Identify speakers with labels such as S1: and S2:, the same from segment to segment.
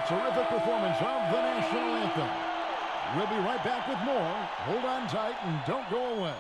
S1: terrific performance of the national anthem. We'll be right back with more. Hold on tight and don't go away.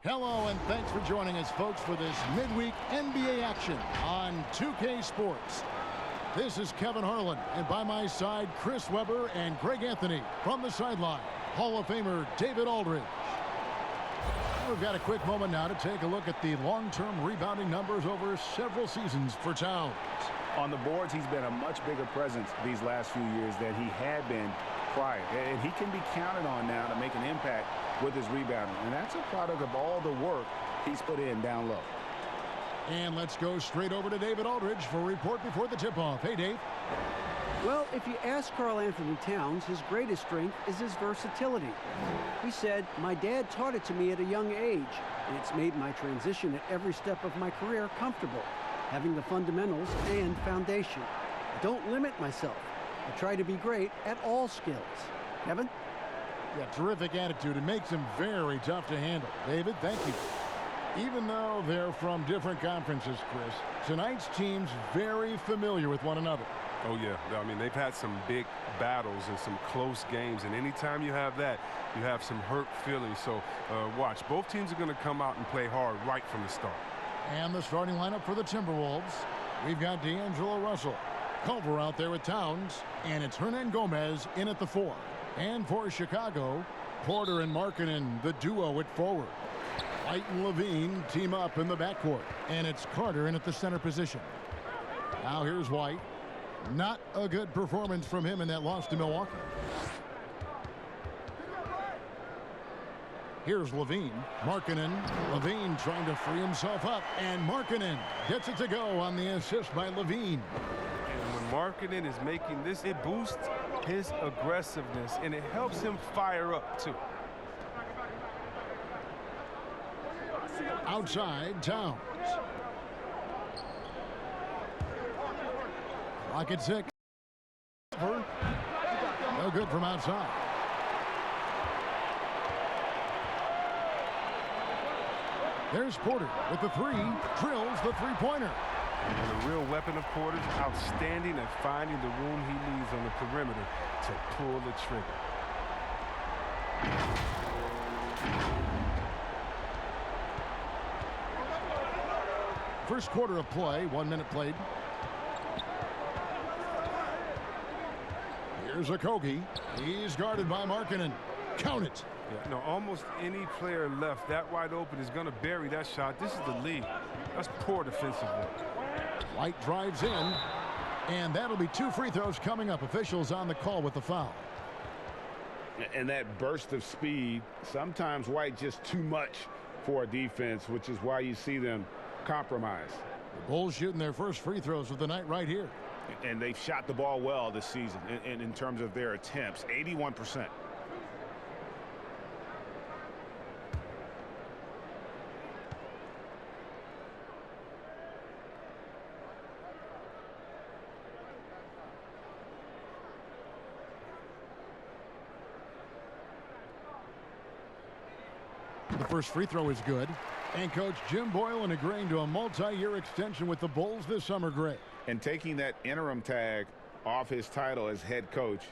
S1: Hello, and thanks for joining us, folks, for this midweek NBA action on 2K Sports. This is Kevin Harlan, and by my side, Chris Webber and Greg Anthony from the sideline. Hall of Famer David Aldridge. We've got a quick moment now to take a look at the long-term rebounding numbers over several seasons for Towns.
S2: On the boards, he's been a much bigger presence these last few years than he had been prior. And he can be counted on now to make an impact with his rebounding. And that's a product of all the work he's put in down low.
S1: And let's go straight over to David Aldridge for a report before the tip-off. Hey, Dave.
S3: Well, if you ask Karl Anthony Towns, his greatest strength is his versatility. He said, "My dad taught it to me at a young age, and it's made my transition at every step of my career comfortable, having the fundamentals and foundation. I don't limit myself. I try to be great at all skills." Kevin?
S1: Yeah, terrific attitude. It makes him very tough to handle. David, thank you. Even though they're from different conferences, Chris, tonight's team's very familiar with one another.
S4: Oh, yeah. I mean, they've had some big battles and some close games, and anytime you have that, you have some hurt feelings. So, watch. Both teams are going to come out and play hard right from the start.
S1: And the starting lineup for the Timberwolves. We've got D'Angelo Russell, Culver out there with Towns, and it's Hernan Gomez in at the 4. And for Chicago, Porter and Markkanen, the duo at forward. White and Levine team up in the backcourt, and it's Carter in at the center position. Now here's White. Not a good performance from him in that loss to Milwaukee. Here's Levine. Markkanen. Levine trying to free himself up, and Markkanen gets it to go on the assist by Levine.
S4: And when Markkanen is making this, it boosts his aggressiveness, and it helps him fire up, too.
S1: Outside, Towns. Rocket 6. No good from outside. There's Porter with the 3. Drills the three-pointer.
S4: And the real weapon of Porter's outstanding at finding the room he needs on the perimeter to pull the trigger.
S1: First quarter of play, 1 minute played. Here's Okogie. He's guarded by Markkanen. Count it.
S4: Yeah, no, almost any player left that wide open is going to bury that shot. This is the league. That's poor defensive work.
S1: White drives in, and that'll be 2 free throws coming up. Officials on the call with the foul.
S2: And that burst of speed, sometimes White just too much for a defense, which is why you see them compromise.
S1: The Bulls shooting their first free throws of the night right here.
S2: And they've shot the ball well this season in terms of their attempts, 81%.
S1: The first free throw is good. And Coach Jim Boylan agreeing to a multi-year extension with the Bulls this summer, Greg.
S2: And taking that interim tag off his title as head coach,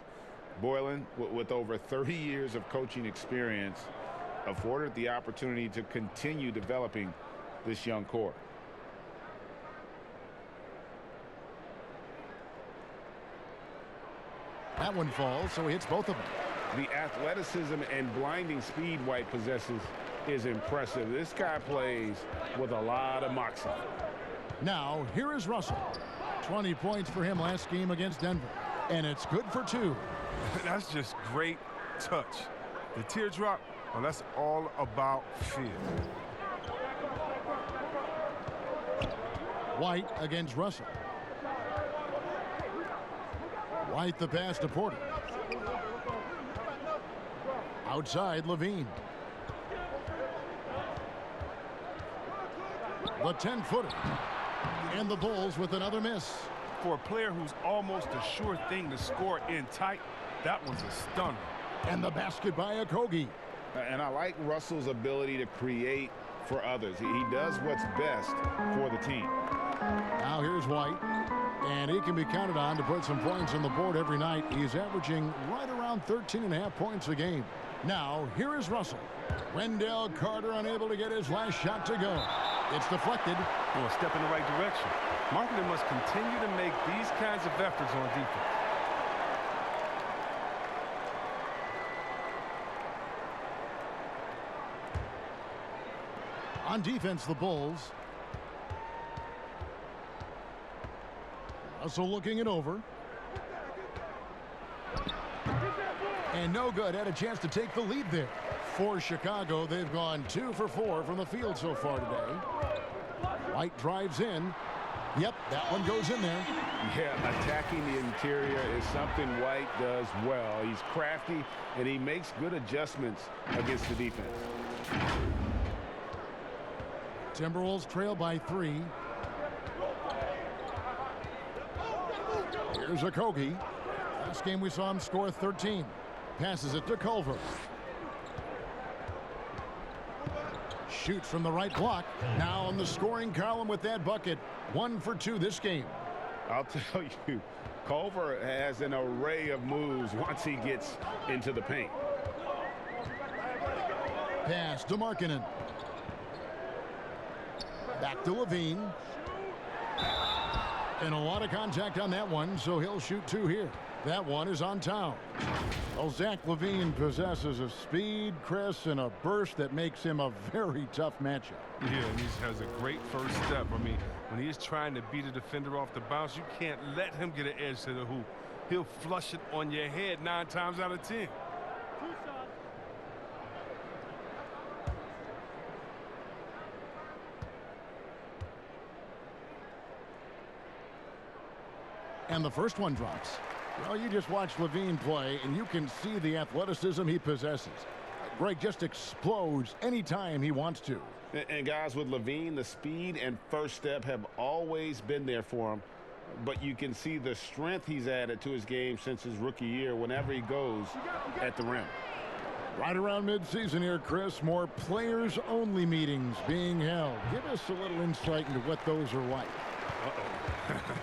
S2: Boylan, with over 30 years of coaching experience, afforded the opportunity to continue developing this young core.
S1: That one falls, so he hits both of them.
S2: The athleticism and blinding speed White possesses is impressive. This guy plays with a lot of moxie.
S1: Now, here is Russell. 20 points for him last game against Denver. And it's good for 2.
S4: That's just great touch. The teardrop Well, that's all about feel.
S1: White against Russell. White the pass to Porter. Outside, Levine. The 10-footer. And the Bulls with another miss.
S4: For a player who's almost a sure thing to score in tight, that one's a stunner.
S1: And the basket by Okogie.
S2: And I like Russell's ability to create for others. He does what's best for the team.
S1: Now here's White. And he can be counted on to put some points on the board every night. He's averaging right around 13.5 points a game. Now, here is Russell. Wendell Carter unable to get his last shot to go. It's deflected.
S4: Well, a step in the right direction. Marketing must continue to make these kinds of efforts on defense.
S1: On defense, the Bulls. Russell looking it over. And no good. Had a chance to take the lead there. For Chicago, they've gone 2 for 4 from the field so far today. White drives in. Yep, that one goes in there.
S2: Yeah, attacking the interior is something White does well. He's crafty, and he makes good adjustments against the defense.
S1: Timberwolves trail by 3. Here's Okogie. Last game we saw him score 13. Passes it to Culver. Shoots from the right block. Now on the scoring column with that bucket. 1 for 2 this game.
S2: I'll tell you, Culver has an array of moves once he gets into the paint.
S1: Pass to Markkanen. Back to Levine. And a lot of contact on that one, so he'll shoot 2 here. That one is on Towns. Well, Zach LaVine possesses a speed, Chris, and a burst that makes him a very tough matchup.
S4: Yeah, and he has a great first step. I mean, when he's trying to beat a defender off the bounce, you can't let him get an edge to the hoop. He'll flush it on your head 9 times out of 10.
S1: And the first one drops. Well, you just watch Levine play, and you can see the athleticism he possesses. Greg just explodes anytime he wants to.
S2: And guys, with Levine, the speed and first step have always been there for him. But you can see the strength he's added to his game since his rookie year whenever he goes at the rim.
S1: Right around midseason here, Chris, more players-only meetings being held. Give us a little insight into what those are like.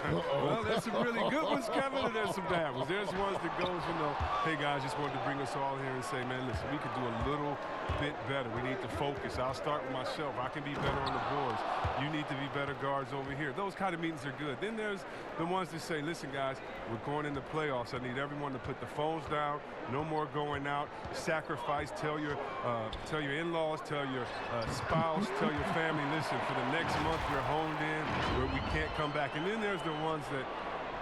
S4: Well, there's some really good ones, Kevin, and there's some bad ones. There's ones that goes, you know, hey, guys, just wanted to bring us all here and say, man, listen, we could do a little bit better. We need to focus. I'll start with myself. I can be better on the boards. You need to be better guards over here. Those kind of meetings are good. Then there's the ones that say, listen, guys, we're going into playoffs. I need everyone to put the phones down. No more going out. Sacrifice. Tell your in-laws, tell your spouse, tell your family, listen, for the next month we're honed in where we can't come back. And then there's the ones that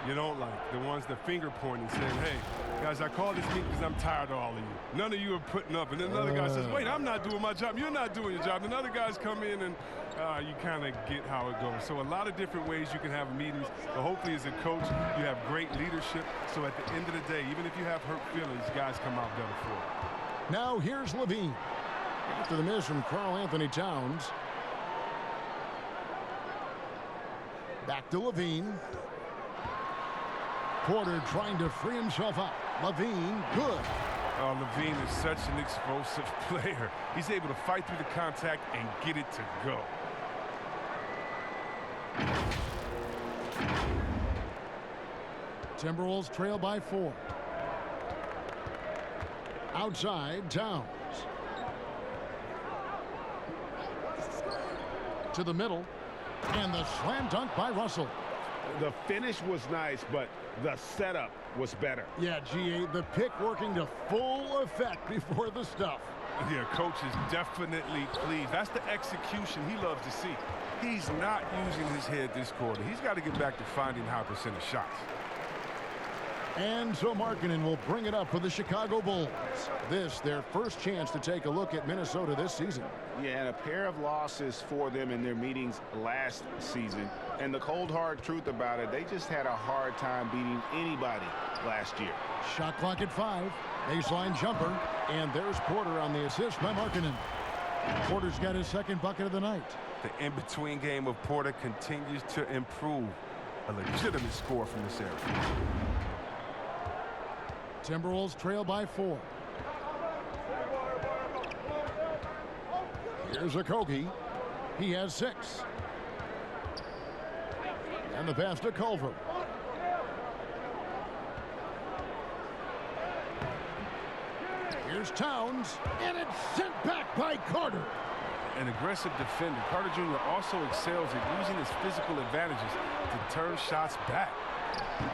S4: you don't like, the ones that finger pointing, saying, hey, guys, I called this meeting because I'm tired of all of you. None of you are putting up. And then another guy says, wait, I'm not doing my job. You're not doing your job. And other guys come in and you kind of get how it goes. So a lot of different ways you can have meetings. But hopefully as a coach, you have great leadership. So at the end of the day, even if you have hurt feelings, guys come out better for it.
S1: Now here's Levine. After the miss from Karl Anthony Towns. Back to Levine. Porter trying to free himself up. Levine, good.
S4: Oh, Levine is such an explosive player. He's able to fight through the contact and get it to go.
S1: Timberwolves trail by 4. Outside, Towns. To the middle. And the slam dunk by Russell.
S2: The finish was nice, but the setup was better.
S1: Yeah, GA, the pick working to full effect before the stuff.
S4: Yeah, coach is definitely pleased. That's the execution he loves to see. He's not using his head this quarter. He's got to get back to finding high percentage shots.
S1: And so Markkanen will bring it up for the Chicago Bulls. This, their first chance to take a look at Minnesota this season.
S2: Yeah, and a pair of losses for them in their meetings last season. And the cold, hard truth about it, they just had a hard time beating anybody last year.
S1: Shot clock at 5. Baseline jumper. And there's Porter on the assist by Markkanen. Porter's got his second bucket of the night.
S4: The in-between game of Porter continues to improve. A legitimate score from this area.
S1: Timberwolves trail by 4. Here's Okogie. He has 6. And the pass to Culver. Here's Towns. And it's sent back by Carter.
S4: An aggressive defender. Carter Jr. also excels at using his physical advantages to turn shots back.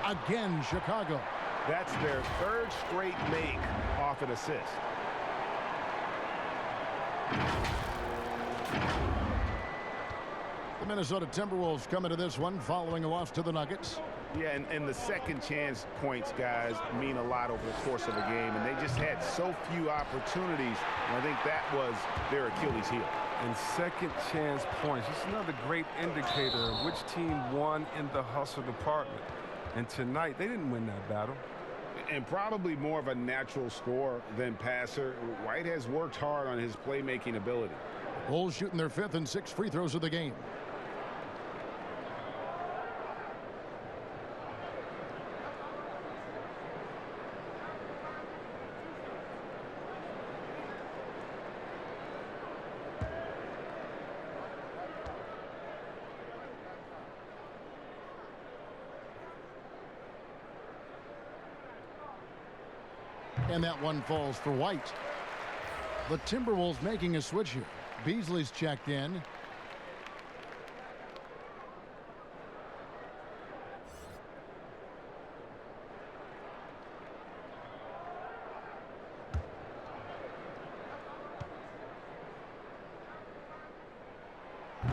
S1: Again, Chicago.
S2: That's their third straight make off an assist.
S1: The Minnesota Timberwolves come into this one following a loss to the Nuggets.
S2: Yeah, and the second chance points, guys, mean a lot over the course of a game, and they just had so few opportunities, and I think that was their Achilles heel.
S4: And second chance points. This is another great indicator of which team won in the hustle department. And tonight, they didn't win that battle.
S2: And probably more of a natural scorer than passer. White has worked hard on his playmaking ability.
S1: Bulls shooting their 5th and 6th free throws of the game. And that one falls for White. The Timberwolves making a switch here. Beasley's checked in.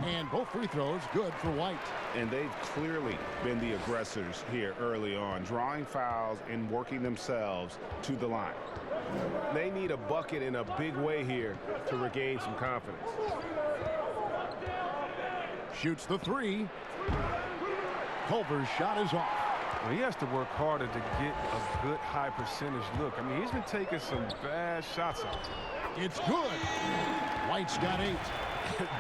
S1: And both free throws good for White.
S2: And they've clearly been the aggressors here early on, drawing fouls and working themselves to the line. They need a bucket in a big way here to regain some confidence.
S1: Shoots the 3. Culver's shot is off.
S4: Well, he has to work harder to get a good high percentage look. I mean, he's been taking some bad shots out.
S1: It's good. White's got 8.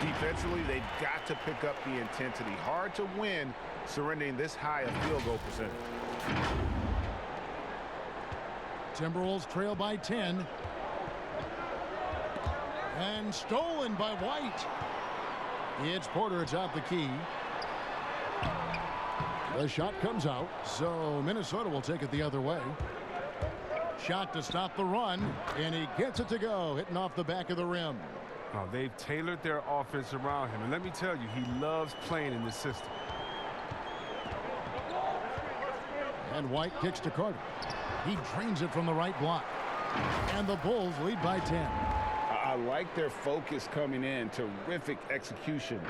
S2: Defensively, they've got to pick up the intensity. Hard to win surrendering this high a field goal percentage.
S1: Timberwolves trail by 10. And stolen by White. It's Porter atop the key. The shot comes out, so Minnesota will take it the other way. Shot to stop the run, and he gets it to go, hitting off the back of the rim.
S4: Now, they've tailored their offense around him, and let me tell you, he loves playing in this system.
S1: And White kicks to Carter. He drains it from the right block. And the Bulls lead by 10.
S2: I like their focus coming in. Terrific execution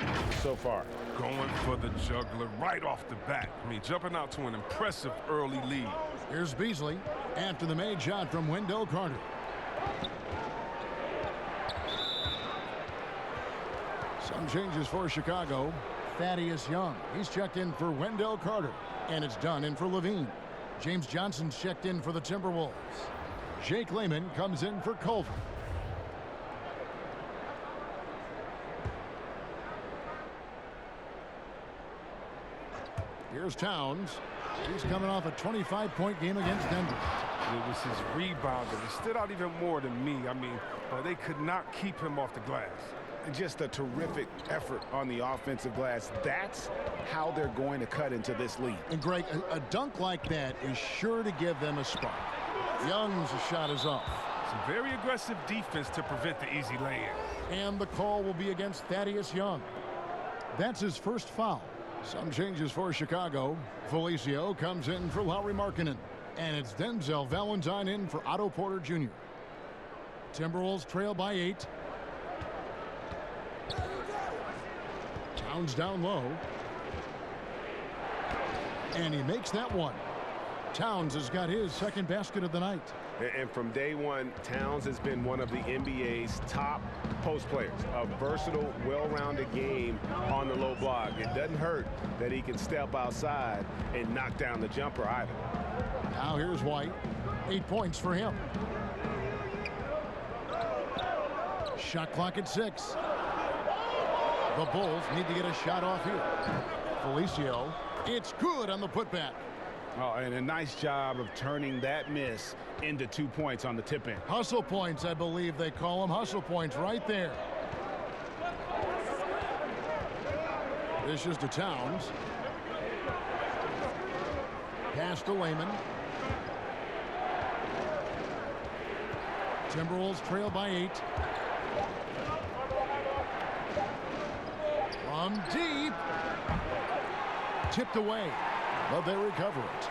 S2: so far.
S4: Going for the juggler right off the bat. I mean, jumping out to an impressive early lead.
S1: Here's Beasley after the made shot from Wendell Carter. Some changes for Chicago. Thaddeus Young. He's checked in for Wendell Carter. And it's done in for Levine. James Johnson's checked in for the Timberwolves. Jake Layman comes in for Culver. Here's Towns. He's coming off a 25-point game against Denver.
S4: It was his rebound that stood out even more than me. I mean, they could not keep him off the glass.
S2: Just a terrific effort on the offensive glass. That's how they're going to cut into this lead.
S1: And Greg, a dunk like that is sure to give them a spark. Young's shot is off.
S4: Some very aggressive defense to prevent the easy lay-in.
S1: And the call will be against Thaddeus Young. That's his first foul. Some changes for Chicago. Felicio comes in for Lauri Markkanen. And it's Denzel Valentine in for Otto Porter Jr. Timberwolves trail by 8. Towns down low. And he makes that one. Towns has got his second basket of the night.
S5: And from day one, Towns has been one of the NBA's top post players. A versatile, well-rounded game on the low block. It doesn't hurt that he can step outside and knock down the jumper either.
S1: Now here's White. 8 points for him. Shot clock at 6. The Bulls need to get a shot off here. Felicio. It's good on the putback.
S2: Oh, and a nice job of turning that miss into 2 points on the tip in.
S1: Hustle points, I believe they call them. Hustle points right there. This is to Towns. Pass to Layman. Timberwolves trail by 8. From deep. Tipped away, but they recover it.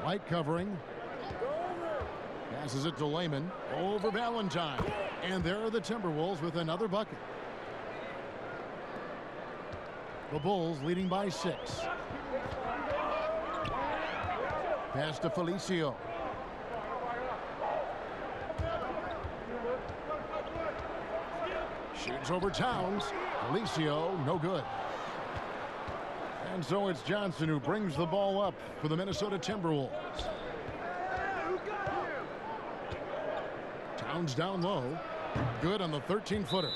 S1: White covering. Passes it to Layman. Over Valentine. And there are the Timberwolves with another bucket. The Bulls leading by 6. Pass to Felicio. Shoots over Towns. Felicio, no good. And so it's Johnson who brings the ball up for the Minnesota Timberwolves. Towns down low. Good on the 13-footer.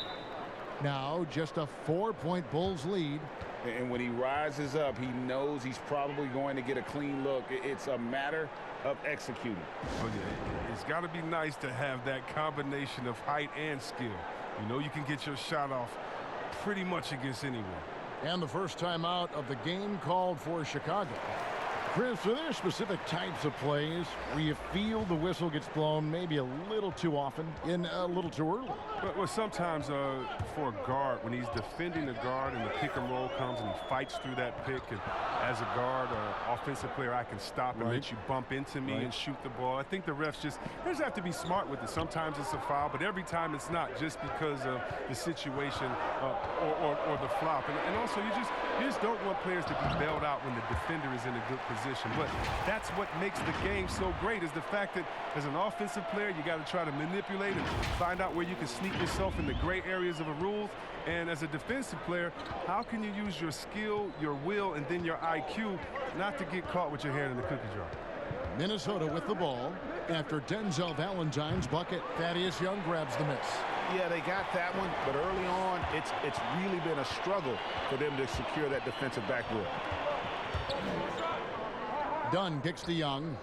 S1: Now just a 4-point Bulls lead.
S2: And when he rises up, he knows he's probably going to get a clean look. It's a matter of executing.
S4: Oh, yeah. It's got to be nice to have that combination of height and skill. You know you can get your shot off pretty much against anyone.
S1: And the first time out of the game called for Chicago. Chris, are there specific types of plays where you feel the whistle gets blown maybe a little too often and a little too early?
S4: Well, sometimes for a guard, when he's defending a guard and the pick and roll comes and he fights through that pick, and as a guard or offensive player, I can stop and let you bump into me and shoot the ball. I think the refs just have to be smart with it. Sometimes it's a foul, but every time it's not, just because of the situation or the flop. And also, you just don't want players to be bailed out when the defender is in a good position. But that's what makes the game so great, is the fact that as an offensive player, you got to try to manipulate and find out where you can sneak yourself in the gray areas of a rule. And as a defensive player, how can you use your skill, your will, and then your IQ not to get caught with your hand in the cookie jar?
S1: Minnesota with the ball after Denzel Valentine's bucket. Thaddeus Young grabs the miss.
S2: Yeah, they got that one, but early on, it's really been a struggle for them to secure that defensive backboard.
S1: Dunn kicks to Young.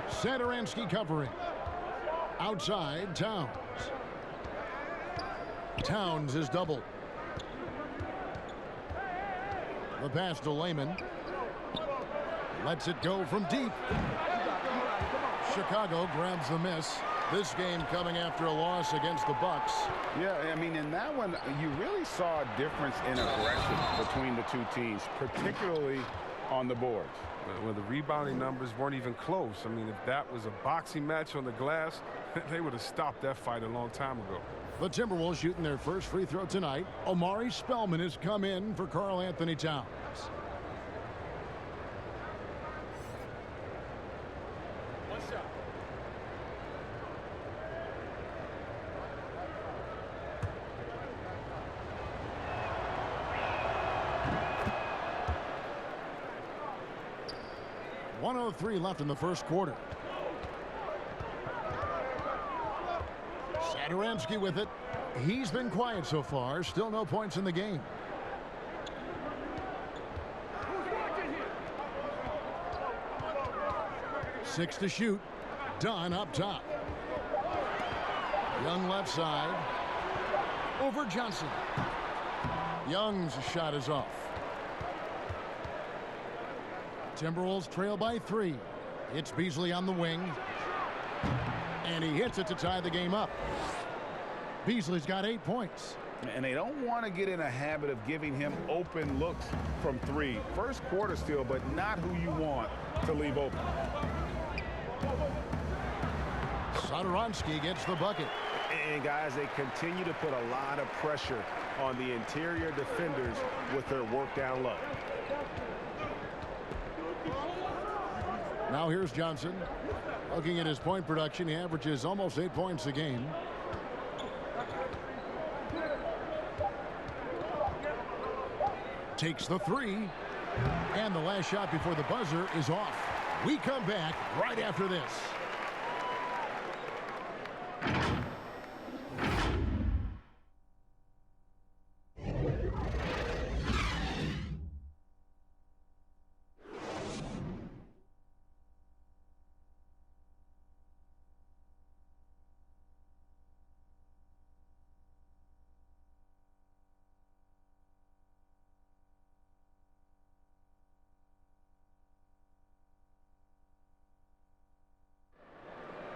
S1: Satoransky covering. Outside, Towns. Towns is doubled. The pass to Layman. Lets it go from deep. Chicago grabs the miss. This game coming after a loss against the Bucks.
S2: Yeah, I mean, in that one, you really saw a difference in aggression between the two teams, particularly on the boards.
S4: Well, the rebounding numbers weren't even close. I mean, if that was a boxing match on the glass, they would have stopped that fight a long time ago.
S1: The Timberwolves shooting their first free throw tonight. Omari Spellman has come in for Karl Anthony Towns. .103 left in the first quarter. Satoransky with it. He's been quiet so far. Still no points in the game. Six to shoot. Dunn up top. Young left side. Over Johnson. Young's shot is off. Timberwolves trail by 3. It's Beasley on the wing. And he hits it to tie the game up. Beasley's got 8 points.
S2: And they don't want to get in a habit of giving him open looks from 3. First quarter still, but not who you want to leave open.
S1: Satoransky gets the bucket.
S5: And guys, they continue to put a lot of pressure on the interior defenders with their work down low.
S1: Now here's Johnson. Looking at his point production, he averages almost 8 points a game. Takes the three. And the last shot before the buzzer is off. We come back right after this.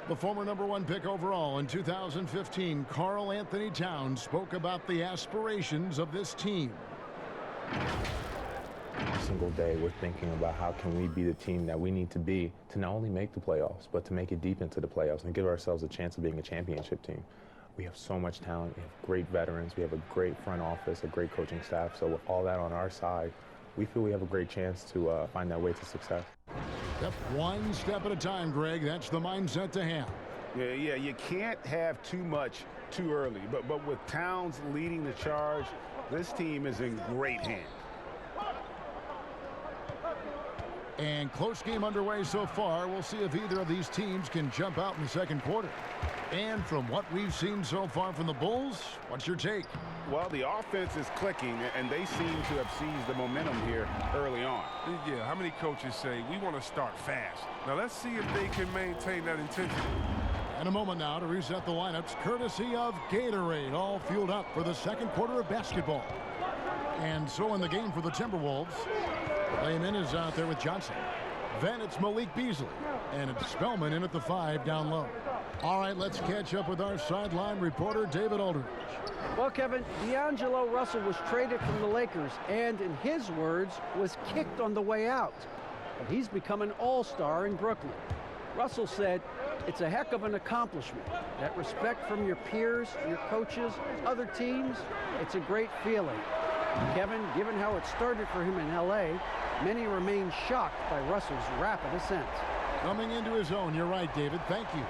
S1: The former #1 pick overall in 2015, Karl Anthony Towns, spoke about the aspirations of this team.
S6: Every single day we're thinking about how can we be the team that we need to be to not only make the playoffs, but to make it deep into the playoffs and give ourselves a chance of being a championship team. We have so much talent. We have great veterans. We have a great front office, a great coaching staff. So with all that on our side, we feel we have a great chance to find that way to success.
S1: Yep, one step at a time, Greg. That's the mindset to have.
S5: Yeah, you can't have too much too early. But with Towns leading the charge, this team is in great hands.
S1: And close game underway so far. We'll see if either of these teams can jump out in the second quarter. And from what we've seen so far from the Bulls, what's your take?
S2: Well, the offense is clicking, and they seem to have seized the momentum here early on.
S4: Yeah, how many coaches say, we want to start fast? Now, let's see if they can maintain that intensity.
S1: And a moment now to reset the lineups, courtesy of Gatorade, all fueled up for the second quarter of basketball. And so in the game for the Timberwolves, Layman is out there with Johnson. Then it's Malik Beasley, and it's Spellman in at the 5 down low. All right, let's catch up with our sideline reporter, David Aldridge.
S3: Well, Kevin, D'Angelo Russell was traded from the Lakers and, in his words, was kicked on the way out. But he's become an all-star in Brooklyn. Russell said, it's a heck of an accomplishment. That respect from your peers, your coaches, other teams, it's a great feeling. Kevin, given how it started for him in L.A., many remain shocked by Russell's rapid ascent.
S1: Coming into his own, you're right, David. Thank you.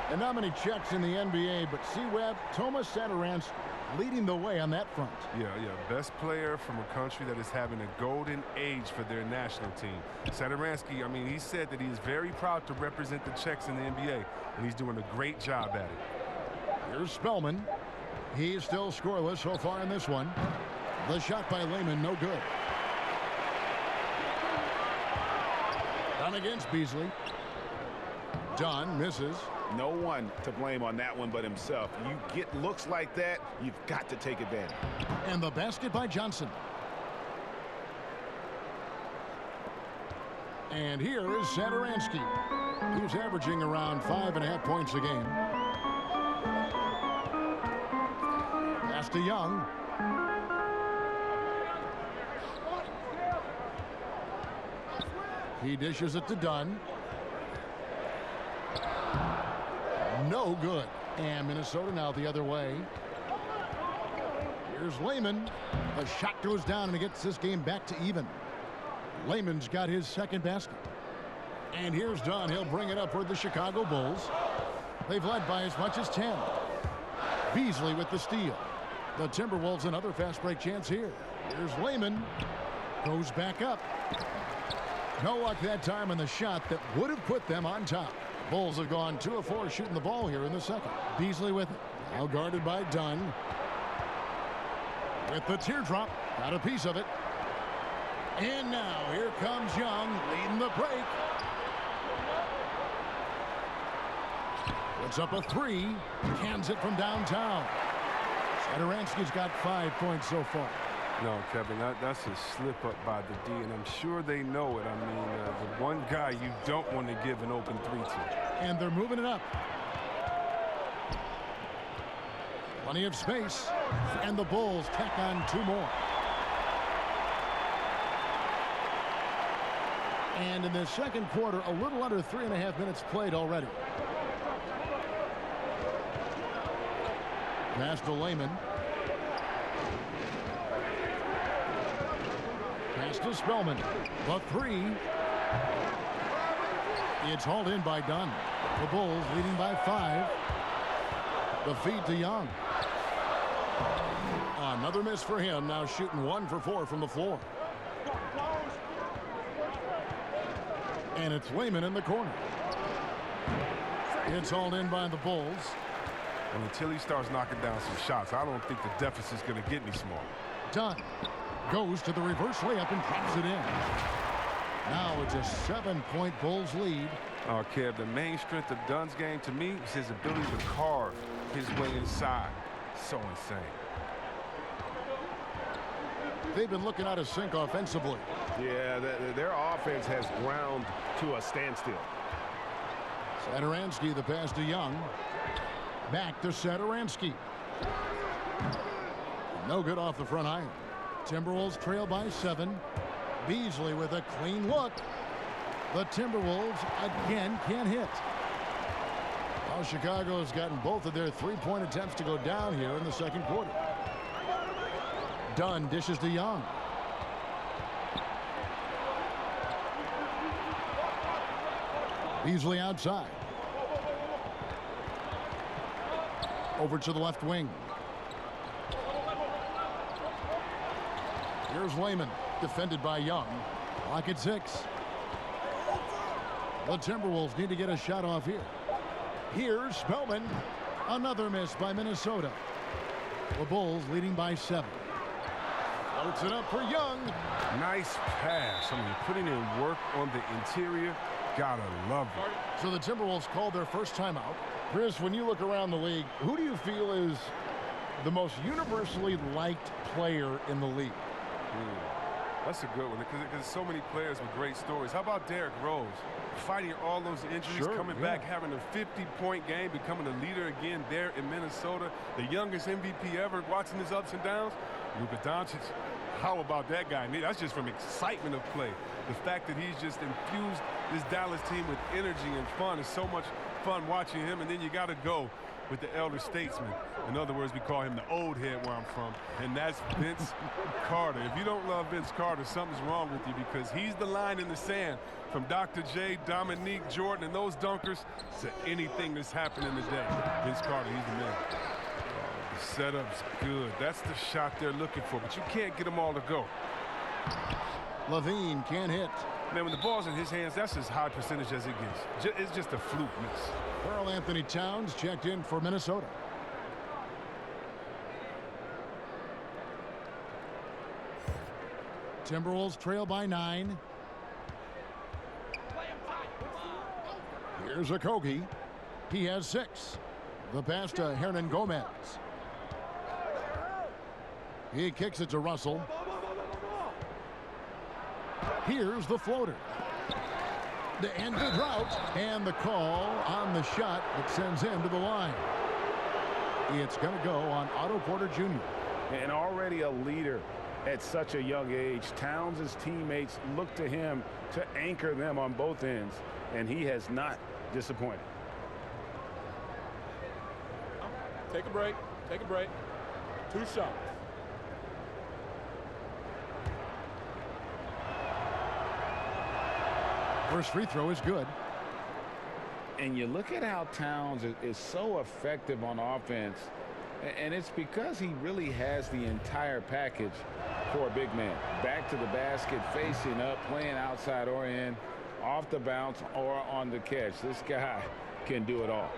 S1: And not many checks in the NBA, but C-Web, Tomas Satoransky leading the way on that front.
S4: Yeah. Best player from a country that is having a golden age for their national team. Satoransky, I mean, he said that he is very proud to represent the Czechs in the NBA, and he's doing a great job at it.
S1: Here's Spellman. He's still scoreless so far in this one. The shot by Layman, no good. Done against Beasley. Dunn misses.
S2: No one to blame on that one but himself. You get looks like that, you've got to take advantage.
S1: And the basket by Johnson. And here is Satoransky. He's averaging around 5.5 points a game. Pass to Young. He dishes it to Dunn. No good. And Minnesota now the other way. Here's Layman. The shot goes down and it gets this game back to even. Layman's got his second basket. And here's Dunn. He'll bring it up for the Chicago Bulls. They've led by as much as 10. Beasley with the steal. The Timberwolves another fast break chance here. Here's Layman. Goes back up. No luck that time on the shot that would have put them on top. Bulls have gone 2 of 4 shooting the ball here in the second. Beasley with it. Now guarded by Dunn. With the teardrop. Got a piece of it. And now here comes Young leading the break. Puts up a 3. Cans it from downtown. Satoransky's got 5 points so far.
S4: No, Kevin, that's a slip up by the D, and I'm sure they know it. I mean, the one guy you don't want to give an open 3 to.
S1: And they're moving it up. Plenty of space. And the Bulls tack on 2 more. And in the second quarter, a little under 3.5 minutes played already. Pass to Lehman. Pass to Spellman. The three. It's hauled in by Dunn. The Bulls leading by 5. The feed to Young. Another miss for him. Now shooting 1 for 4 from the floor. And it's Lehman in the corner. It's hauled in by the Bulls.
S4: And until he starts knocking down some shots, I don't think the deficit's going to get any smaller.
S1: Dunn goes to the reverse layup and drops it in. Now it's a 7-point Bulls lead.
S4: Oh, Kev, the main strength of Dunn's game to me is his ability to carve his way inside. So insane.
S1: They've been looking out of sync offensively.
S5: Yeah, their offense has ground to a standstill.
S1: Satoransky, the pass to Young. Back to Satoransky. No good off the front iron. Timberwolves trail by 7. Beasley with a clean look. The Timberwolves again can't hit. Well, Chicago has gotten both of their three-point attempts to go down here in the second quarter. Dunn dishes to Young. Beasley outside. Over to the left wing. Here's Lehman, defended by Young. Clock at 6. The Timberwolves need to get a shot off here. Here's Spellman. Another miss by Minnesota. The Bulls leading by 7. Floats it up for Young.
S4: Nice pass. I mean, putting in work on the interior. Gotta love it.
S1: So the Timberwolves called their first timeout. Chris, when you look around the league, who do you feel is the most universally liked player in the league?
S4: That's a good one because there's so many players with great stories. How about Derrick Rose? Fighting all those injuries, coming back, having a 50-point game, becoming a leader again there in Minnesota. The youngest MVP ever, watching his ups and downs. Luka Doncic. How about that guy? That's just from excitement of play. The fact that he's just infused this Dallas team with energy and fun. It's so much fun watching him. And then you got to go with the elder statesman. In other words, we call him the old head where I'm from, and that's Vince Carter. If you don't love Vince Carter, something's wrong with you because he's the line in the sand from Dr. J, Dominique Jordan, and those dunkers to anything that's happening today. Vince Carter, he's the man. The setup's good. That's the shot they're looking for, but you can't get them all to go.
S1: Levine can't hit.
S4: Man, when the ball's in his hands, that's as high percentage as it gets. It's just a fluke miss.
S1: Karl Anthony Towns checked in for Minnesota. Timberwolves trail by 9. Here's Okogie. He has 6. The pass to Hernan Gomez. He kicks it to Russell. Here's the floater. The end of drought, and the call on the shot that sends him to the line. It's going to go on Otto Porter Jr.
S5: And already a leader at such a young age. Towns' teammates look to him to anchor them on both ends, and he has not disappointed.
S7: Take a break. Take a break. 2 shots.
S1: First free throw is good.
S2: And you look at how Towns is so effective on offense, and it's because he really has the entire package for a big man. Back to the basket, facing up, playing outside or in, off the bounce or on the catch. This guy can do it all.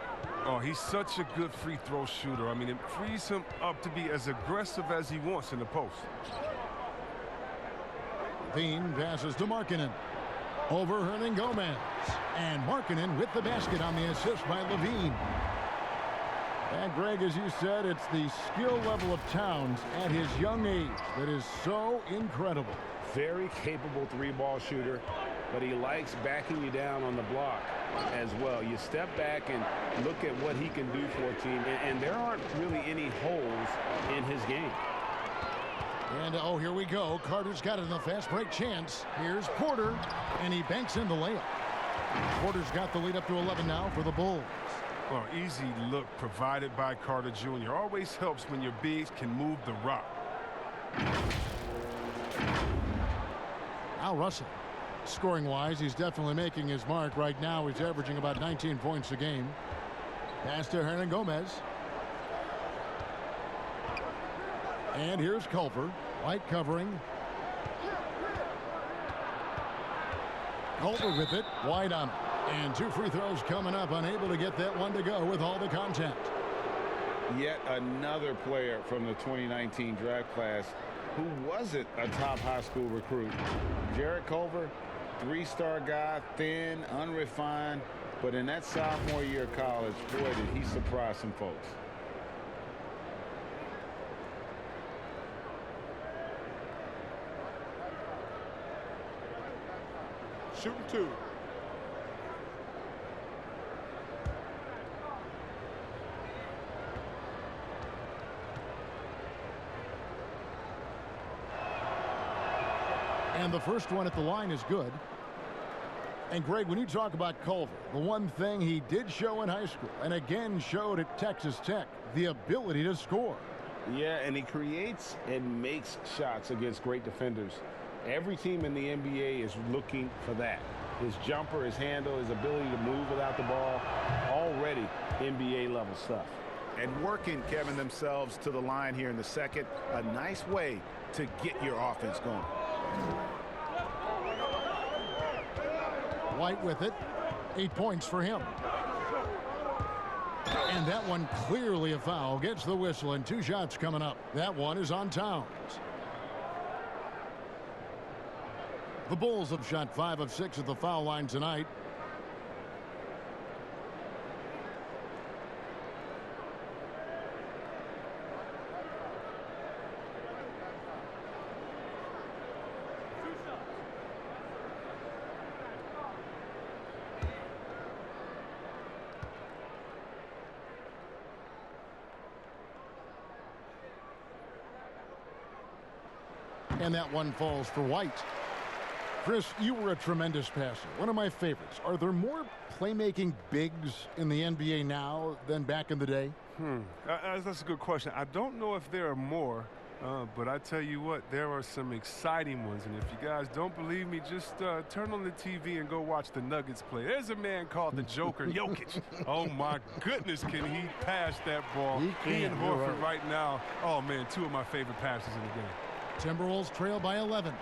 S4: Oh, he's such a good free throw shooter. I mean, it frees him up to be as aggressive as he wants in the post.
S1: Levine passes to Markkanen. Over Hernan Gomez. And Markkanen with the basket on the assist by Levine. And Greg, as you said, it's the skill level of Towns at his young age that is so incredible.
S5: Very capable 3-ball shooter, but he likes backing you down on the block as well. You step back and look at what he can do for a team, and there aren't really any holes in his game.
S1: And oh, here we go. Carter's got it in the fast break chance. Here's Porter, and he banks in the layup. Porter's got the lead up to 11 now for the Bulls.
S4: Well, easy look provided by Carter Jr. always helps when your bigs can move the rock.
S1: Now Russell. Scoring-wise, he's definitely making his mark. Right now, he's averaging about 19 points a game. Pass to Hernangomez. And here's Culver. White covering. Culver with it. White on it. And 2 free throws coming up. Unable to get that one to go with all the contact.
S2: Yet another player from the 2019 draft class who wasn't a top high school recruit. Jarrett Culver, 3-star guy, thin, unrefined, but in that sophomore year of college, boy, did he surprise some folks.
S7: Shooting 2.
S1: And the first one at the line is good. And Greg, when you talk about Culver, the one thing he did show in high school and again showed at Texas Tech, the ability to score.
S5: Yeah, and he creates and makes shots against great defenders. Every team in the NBA is looking for that. His jumper, his handle, his ability to move without the ball, already NBA level stuff.
S2: And working, Kevin, themselves to the line here in the second, a nice way to get your offense going.
S1: White with it. 8 points for him. And that one clearly a foul. Gets the whistle and 2 shots coming up. That one is on Towns. The Bulls have shot 5 of 6 at the foul line tonight. And that one falls for White. Chris, you were a tremendous passer. One of my favorites. Are there more playmaking bigs in the NBA now than back in the day?
S4: That's a good question. I don't know if there are more, but I tell you what, there are some exciting ones. And if you guys don't believe me, just turn on the TV and go watch the Nuggets play. There's a man called the Joker, Jokic. Oh, my goodness, can he pass that ball? He and Horford right now, oh, man, 2 of my favorite passes in the game.
S1: Timberwolves trail by 11.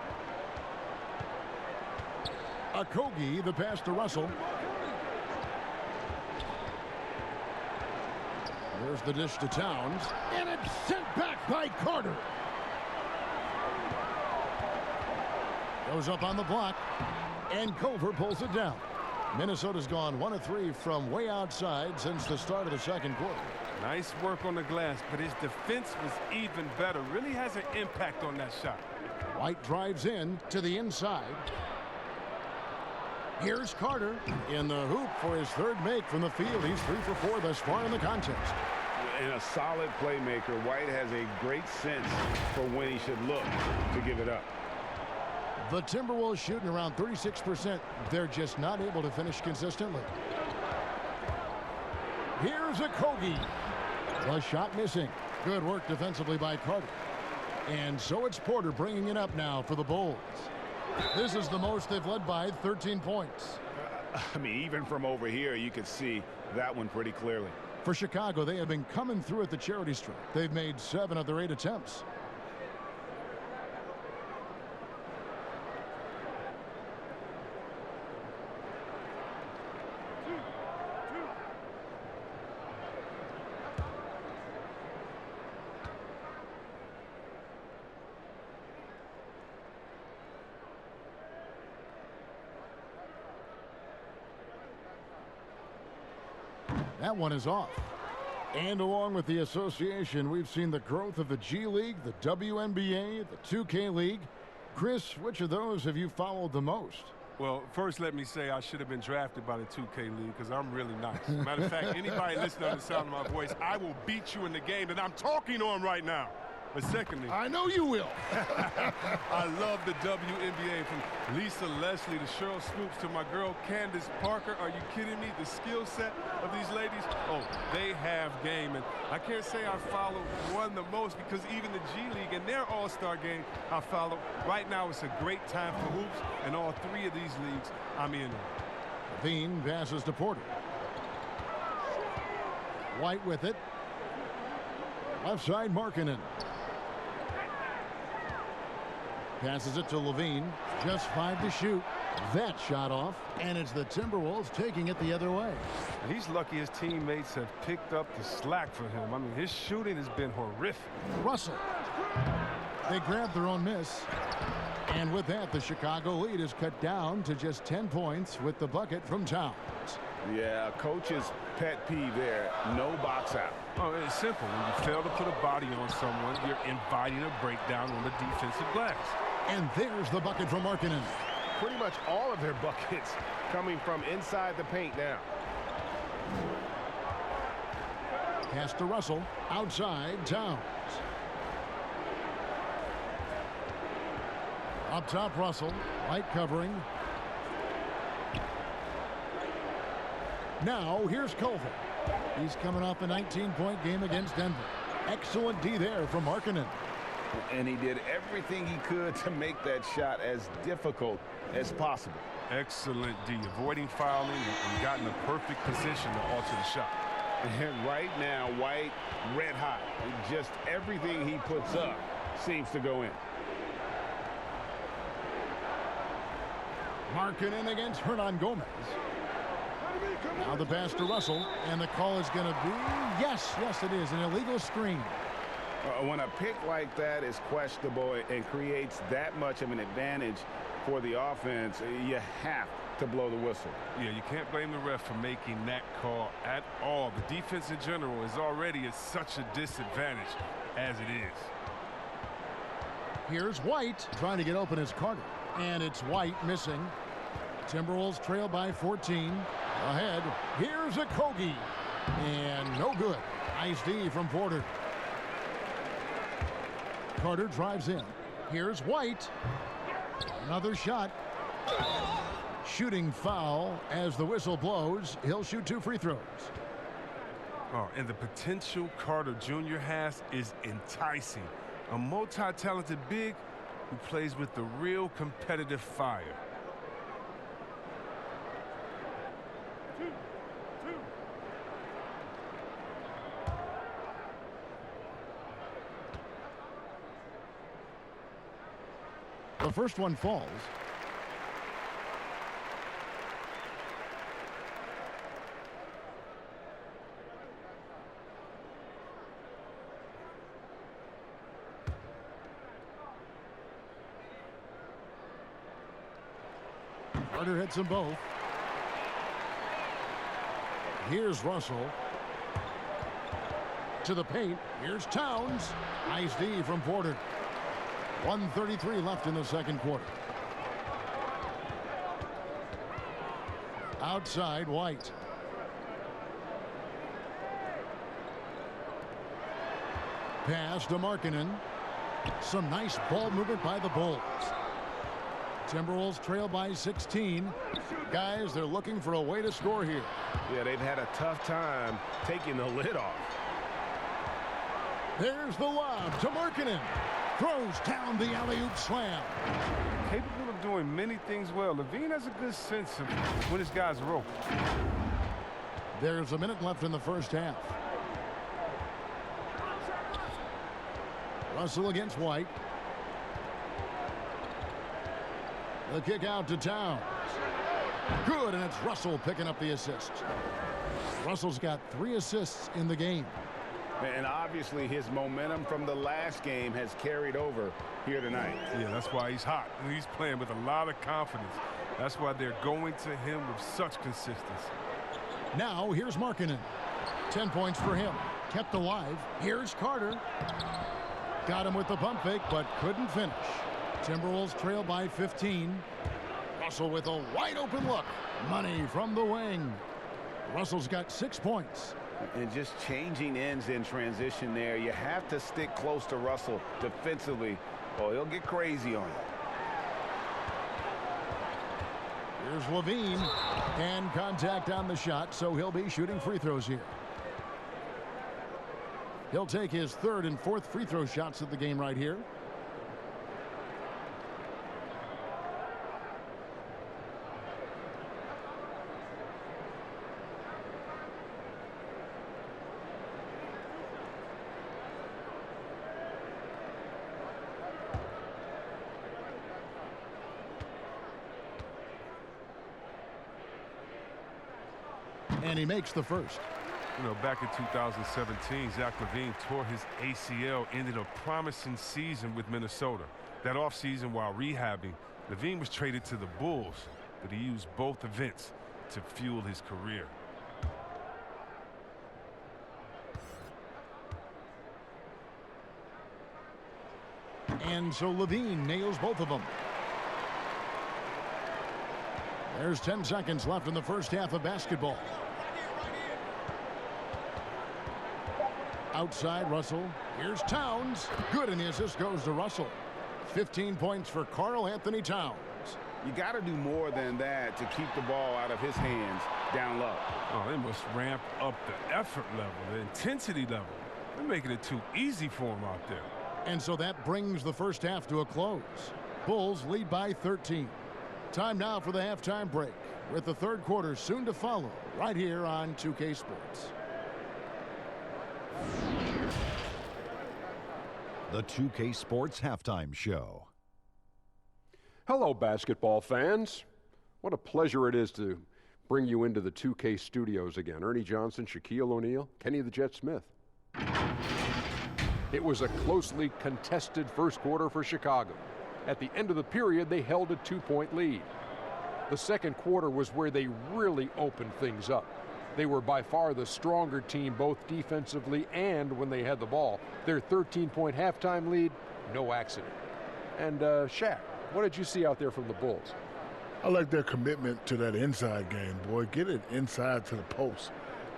S1: Okogie, the pass to Russell. There's the dish to Towns. And it's sent back by Carter. Goes up on the block. And Culver pulls it down. Minnesota's gone 1 of 3 from way outside since the start of the second quarter.
S4: Nice work on the glass, but his defense was even better. Really has an impact on that shot.
S1: White drives in to the inside. Here's Carter in the hoop for his 3rd make from the field. He's 3 for 4 thus far in the contest.
S5: And a solid playmaker, White has a great sense for when he should look to give it up.
S1: The Timberwolves shooting around 36%. They're just not able to finish consistently. Here's Okogie. The shot missing. Good work defensively by Carter. And so it's Porter bringing it up now for the Bulls. This is the most they've led by, 13 points.
S2: I mean, even from over here, you could see that one pretty clearly.
S1: For Chicago, they have been coming through at the charity stripe. They've made 7 of their 8 attempts. That one is off. And along with the association, we've seen the growth of the G League, the WNBA, the 2K League. Chris, which of those have you followed the most?
S4: Well, first let me say I should have been drafted by the 2K League because I'm really nice. Matter of fact, anybody listening to the sound of my voice, I will beat you in the game that I'm talking on right now. But secondly,
S1: I know you will.
S4: I love the WNBA, from Lisa Leslie to Cheryl Swoops to my girl Candace Parker. Are you kidding me? The skill set of these ladies, oh, they have game. And I can't say I follow one the most, because even the G League and their all-star game I follow. Right now it's a great time for hoops, and all three of these leagues I'm in.
S1: Levine passes to Porter. White with it. Left side, Markkanen. Passes it to Levine. Just 5 to shoot. That shot off, and it's the Timberwolves taking it the other way.
S4: And he's lucky his teammates have picked up the slack for him. I mean, his shooting has been horrific.
S1: Russell. They grab their own miss. And with that, the Chicago lead is cut down to just 10 points with the bucket from Towns.
S5: Yeah, coach's pet peeve there. No box out.
S4: Oh, it's simple. When you fail to put a body on someone, you're inviting a breakdown on the defensive glass.
S1: And there's the bucket from Markkanen.
S5: Pretty much all of their buckets coming from inside the paint now.
S1: Pass to Russell. Outside, Towns. Up top, Russell. Light covering. Now, here's Culver. He's coming off a 19-point game against Denver. Excellent D there from Markkanen.
S2: And he did everything he could to make that shot as difficult as possible.
S4: Excellent D, avoiding fouling and got in the perfect position to alter the shot.
S2: And right now, White red hot. Just everything he puts up seems to go in.
S1: Markkanen against Hernan Gomez. Now the pass to Russell, and the call is going to be, yes, it is, an illegal screen.
S2: When a pick like that is questionable and creates that much of an advantage for the offense, you have to blow the whistle.
S4: Yeah, you can't blame the ref for making that call at all. The defense in general is already at such a disadvantage as it is.
S1: Here's White trying to get open as Carter, and it's White missing. Timberwolves trail by 14. Ahead, here's a Kogi, and no good. Nice D from Porter. Carter drives in. Here's White. Another shot. Shooting foul as the whistle blows. He'll shoot 2 free throws.
S4: Oh, and the potential Carter Jr. has is enticing. A multi-talented big who plays with the real competitive fire.
S1: The first one falls. Carter hits them both. Here's Russell. To the paint. Here's Towns. Nice D from Porter. 1:33 left in the second quarter. Outside, White. Pass to Markkanen. Some nice ball movement by the Bulls. Timberwolves trail by 16. Guys, they're looking for a way to score here.
S5: Yeah, they've had a tough time taking the lid off.
S1: There's the lob to Markkanen. Throws down the alley-oop slam.
S4: Capable of doing many things well. Levine has a good sense of when his guys roll.
S1: There's a minute left in the first half. Russell against White. The kick out to Towns. Good, and it's Russell picking up the assist. Russell's got 3 assists in the game.
S2: And obviously his momentum from the last game has carried over here tonight.
S4: Yeah, that's why he's hot. He's playing with a lot of confidence. That's why they're going to him with such consistency.
S1: Now here's Markkanen. 10 points for him. Kept alive. Here's Carter. Got him with the pump fake, but couldn't finish. Timberwolves trail by 15. Russell with a wide open look. Money from the wing. Russell's got 6 points.
S2: And just changing ends in transition there. You have to stick close to Russell defensively, or he'll get crazy on you.
S1: Here's Levine, and contact on the shot, so he'll be shooting free throws here. He'll take his third and fourth free throw shots of the game right here. And he makes the first.
S4: You know, back in 2017, Zach LaVine tore his ACL, ended a promising season with Minnesota. That offseason, while rehabbing, LaVine was traded to the Bulls, but he used both events to fuel his career.
S1: And so LaVine nails both of them. There's 10 seconds left in the first half of basketball. Outside Russell. Here's Towns. Good, and the assist goes to Russell. 15 points for Karl Anthony Towns.
S2: You got to do more than that to keep the ball out of his hands down low.
S4: Oh, they must ramp up the effort level, the intensity level. They're making it too easy for him out there.
S1: And so that brings the first half to a close. Bulls lead by 13. Time now for the halftime break, with the third quarter soon to follow, right here on 2K Sports.
S8: The 2K Sports Halftime Show.
S9: Hello, basketball fans. What a pleasure it is to bring you into the 2K studios again. Ernie Johnson, Shaquille O'Neal, Kenny the Jet Smith. It was a closely contested first quarter for Chicago. At the end of the period, they held a 2-point lead. The second quarter was where they really opened things up. They were by far the stronger team, both defensively and when they had the ball. Their 13-point halftime lead, no accident. And Shaq, what did you see out there from the Bulls?
S10: I like their commitment to that inside game, boy. Get it inside to the post.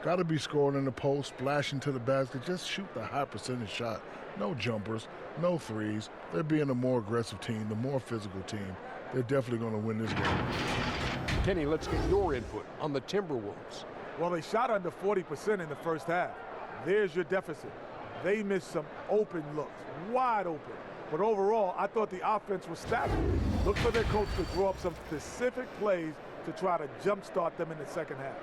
S10: Got to be scoring in the post, splashing to the basket. Just shoot the high percentage shot. No jumpers, no threes. They're being a more aggressive team, the more physical team. They're definitely going to win this game.
S9: Kenny, let's get your input on the Timberwolves.
S11: Well, they shot under 40% in the first half. There's your deficit. They missed some open looks, wide open. But overall, I thought the offense was staggering. Look for their coach to draw up some specific plays to try to jumpstart them in the second half.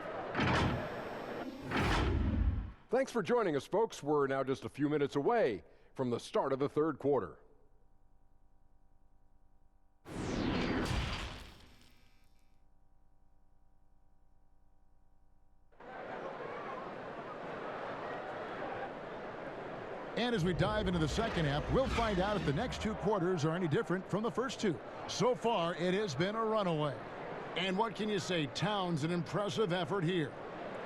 S9: Thanks for joining us, folks. We're now just a few minutes away from the start of the third quarter.
S1: And as we dive into the second half, we'll find out if the next two quarters are any different from the first two. So far, it has been a runaway. And what can you say? Towns, an impressive effort here.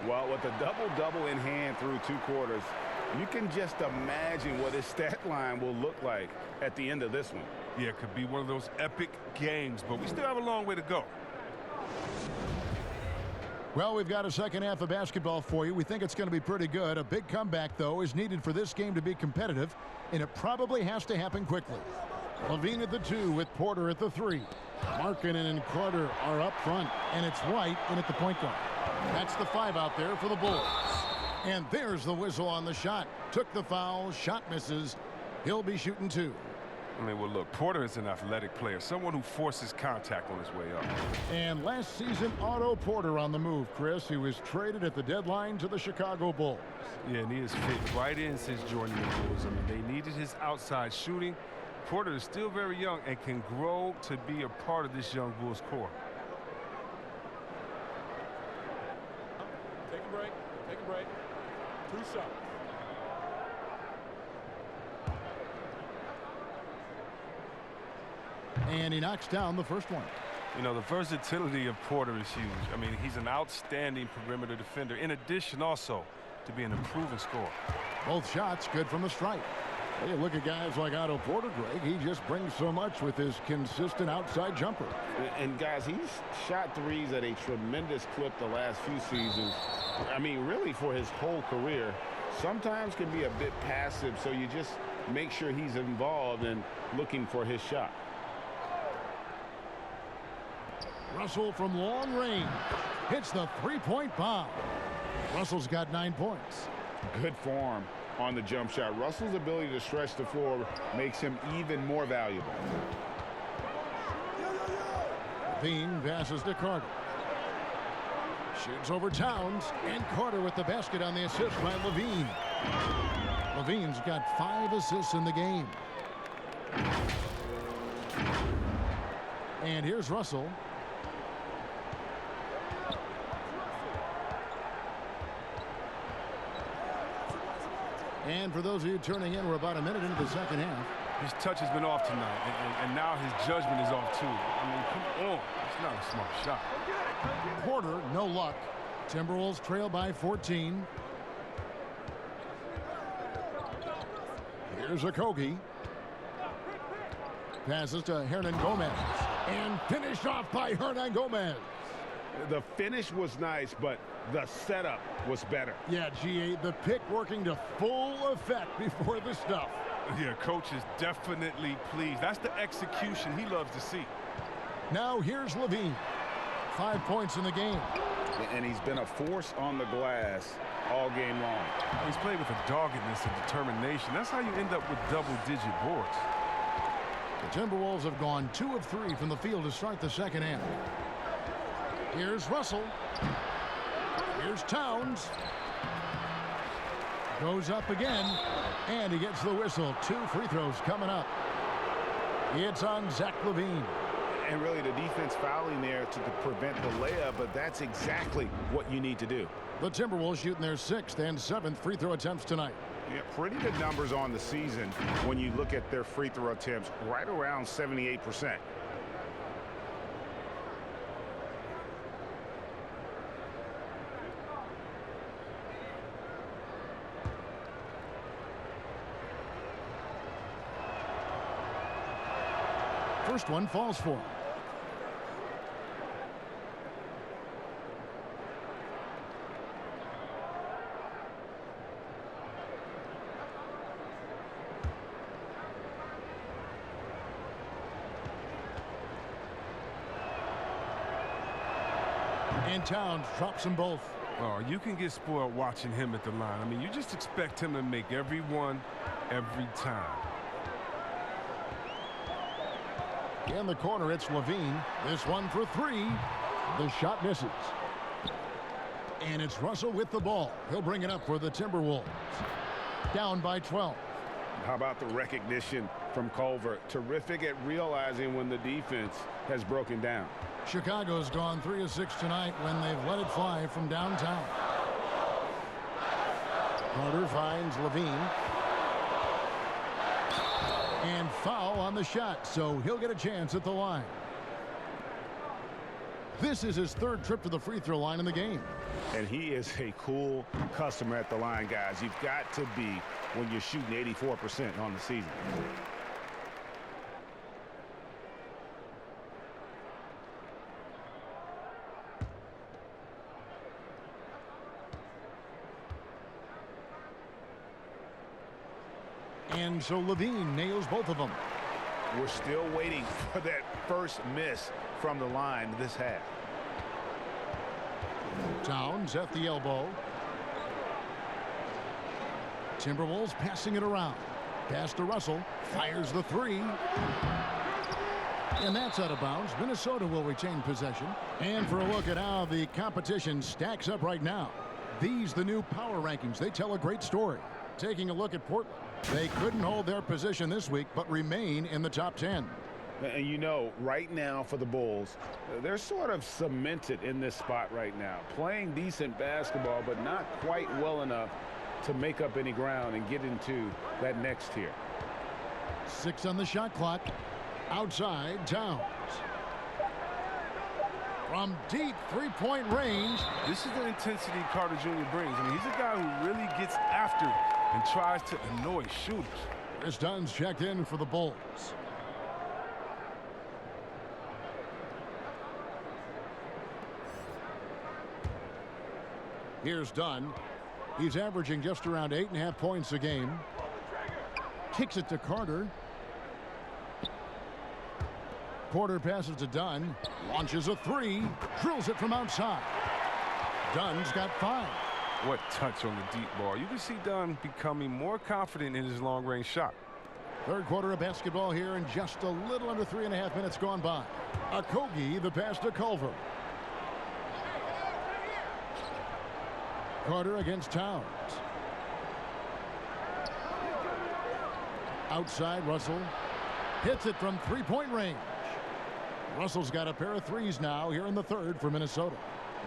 S2: Well, with a double-double in hand through two quarters, you can just imagine what his stat line will look like at the end of this one.
S4: Yeah, it could be one of those epic games, but we still have a long way to go.
S1: Well, we've got a second half of basketball for you. We think it's going to be pretty good. A big comeback, though, is needed for this game to be competitive, and it probably has to happen quickly. Levine at the 2 with Porter at the 3. Markkanen and Carter are up front, and it's White in at the point guard. That's the 5 out there for the Bulls. And there's the whistle on the shot. Took the foul, shot misses. He'll be shooting 2.
S4: I mean, well, look, Porter is an athletic player, someone who forces contact on his way up.
S1: And last season, Otto Porter on the move, Chris. He was traded at the deadline to the Chicago Bulls.
S4: Yeah, and he has fit right in since joining the Bulls. I mean, they needed his outside shooting. Porter is still very young and can grow to be a part of this young Bulls core.
S7: Take a break. Take a break. 2 shots.
S1: And he knocks down the first one.
S4: You know, the versatility of Porter is huge. I mean, he's an outstanding perimeter defender, in addition also to being a proven scorer.
S1: Both shots good from the stripe. Hey, look at guys like Otto Porter, Greg. He just brings so much with his consistent outside jumper.
S2: And guys, he's shot threes at a tremendous clip the last few seasons. I mean, really for his whole career. Sometimes can be a bit passive, so you just make sure he's involved and looking for his shot.
S1: Russell from long range hits the three-point bomb. Russell's got 9 points.
S2: Good form on the jump shot. Russell's ability to stretch the floor makes him even more valuable.
S1: Levine passes to Carter. Shoots over Towns, and Carter with the basket on the assist by Levine. Levine's got 5 assists in the game. And here's Russell. And for those of you turning in, we're about a minute into the second half.
S4: His touch has been off tonight, and now his judgment is off too. I mean, come on. It's not a smart shot.
S1: Porter, no luck. Timberwolves trail by 14. Here's Okogie. Passes to Hernan Gomez. And finished off by Hernan Gomez.
S2: The finish was nice, but the setup was better.
S1: Yeah, GA, the pick working to full effect before the stuff.
S4: Yeah, coach is definitely pleased. That's the execution he loves to see.
S1: Now here's Levine. 5 points in the game.
S2: And he's been a force on the glass all game long.
S4: He's played with a doggedness and determination. That's how you end up with double-digit boards.
S1: The Timberwolves have gone 2 of 3 from the field to start the second half. Here's Russell. Here's Towns. Goes up again, and he gets the whistle. 2 free throws coming up. It's on Zach LaVine.
S2: And really the defense fouling there to prevent the layup, but that's exactly what you need to do.
S1: The Timberwolves shooting their 6th and 7th free throw attempts tonight.
S2: Yeah, pretty good numbers on the season when you look at their free throw attempts, right around 78%.
S1: First one falls for him. And Towns drops them both.
S4: Oh, you can get spoiled watching him at the line. I mean, you just expect him to make every one, every time.
S1: In the corner, it's Levine. This one for 3. The shot misses. And it's Russell with the ball. He'll bring it up for the Timberwolves. Down by 12.
S2: How about the recognition from Culver? Terrific at realizing when the defense has broken down.
S1: Chicago's gone 3 of 6 tonight when they've let it fly from downtown. Carter finds Levine. And foul on the shot, so he'll get a chance at the line. This is his 3rd trip to the free throw line in the game.
S2: And he is a cool customer at the line, guys. You've got to be when you're shooting 84% on the season.
S1: And so Levine nails both of them.
S2: We're still waiting for that first miss from the line this half.
S1: Towns at the elbow. Timberwolves passing it around. Pass to Russell. Fires the 3. And that's out of bounds. Minnesota will retain possession. And for a look at how the competition stacks up right now. These the new power rankings. They tell a great story. Taking a look at Portland. They couldn't hold their position this week, but remain in the top 10.
S2: And you know, right now for the Bulls, they're sort of cemented in this spot right now. Playing decent basketball, but not quite well enough to make up any ground and get into that next tier.
S1: 6 on the shot clock. Outside, Towns. From deep three-point range.
S4: This is the intensity Carter Jr. brings. I mean, he's a guy who really gets after it and tries to annoy shooters.
S1: Chris Dunn's checked in for the Bulls. Here's Dunn. He's averaging just around 8.5 points a game. Kicks it to Carter. Porter passes to Dunn. Launches a three. Drills it from outside. Dunn's got 5.
S4: What touch on the deep ball. You can see Dunn becoming more confident in his long-range shot.
S1: Third quarter of basketball here, and just a little under 3.5 minutes gone by. Okogie, the pass to Culver. Carter against Towns. Outside, Russell. Hits it from three-point range. Russell's got a pair of threes now here in the third for Minnesota.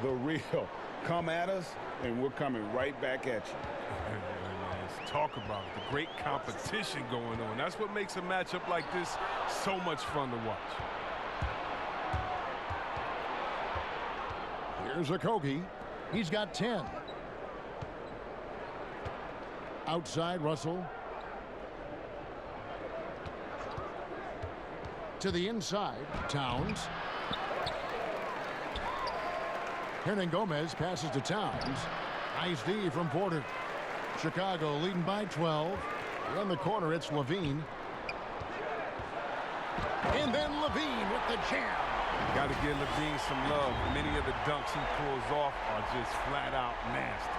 S2: The real. Come at us, and we're coming right back at you.
S4: Let's talk about it. The great competition going on. That's what makes a matchup like this so much fun to watch.
S1: Here's Okogie. He's got 10. Outside, Russell. To the inside, Towns. Hernangomez passes to Towns. Nice D from Porter. Chicago leading by 12. In the corner, it's Levine. And then Levine with the jam.
S4: Got to give Levine some love. Many of the dunks he pulls off are just flat out nasty.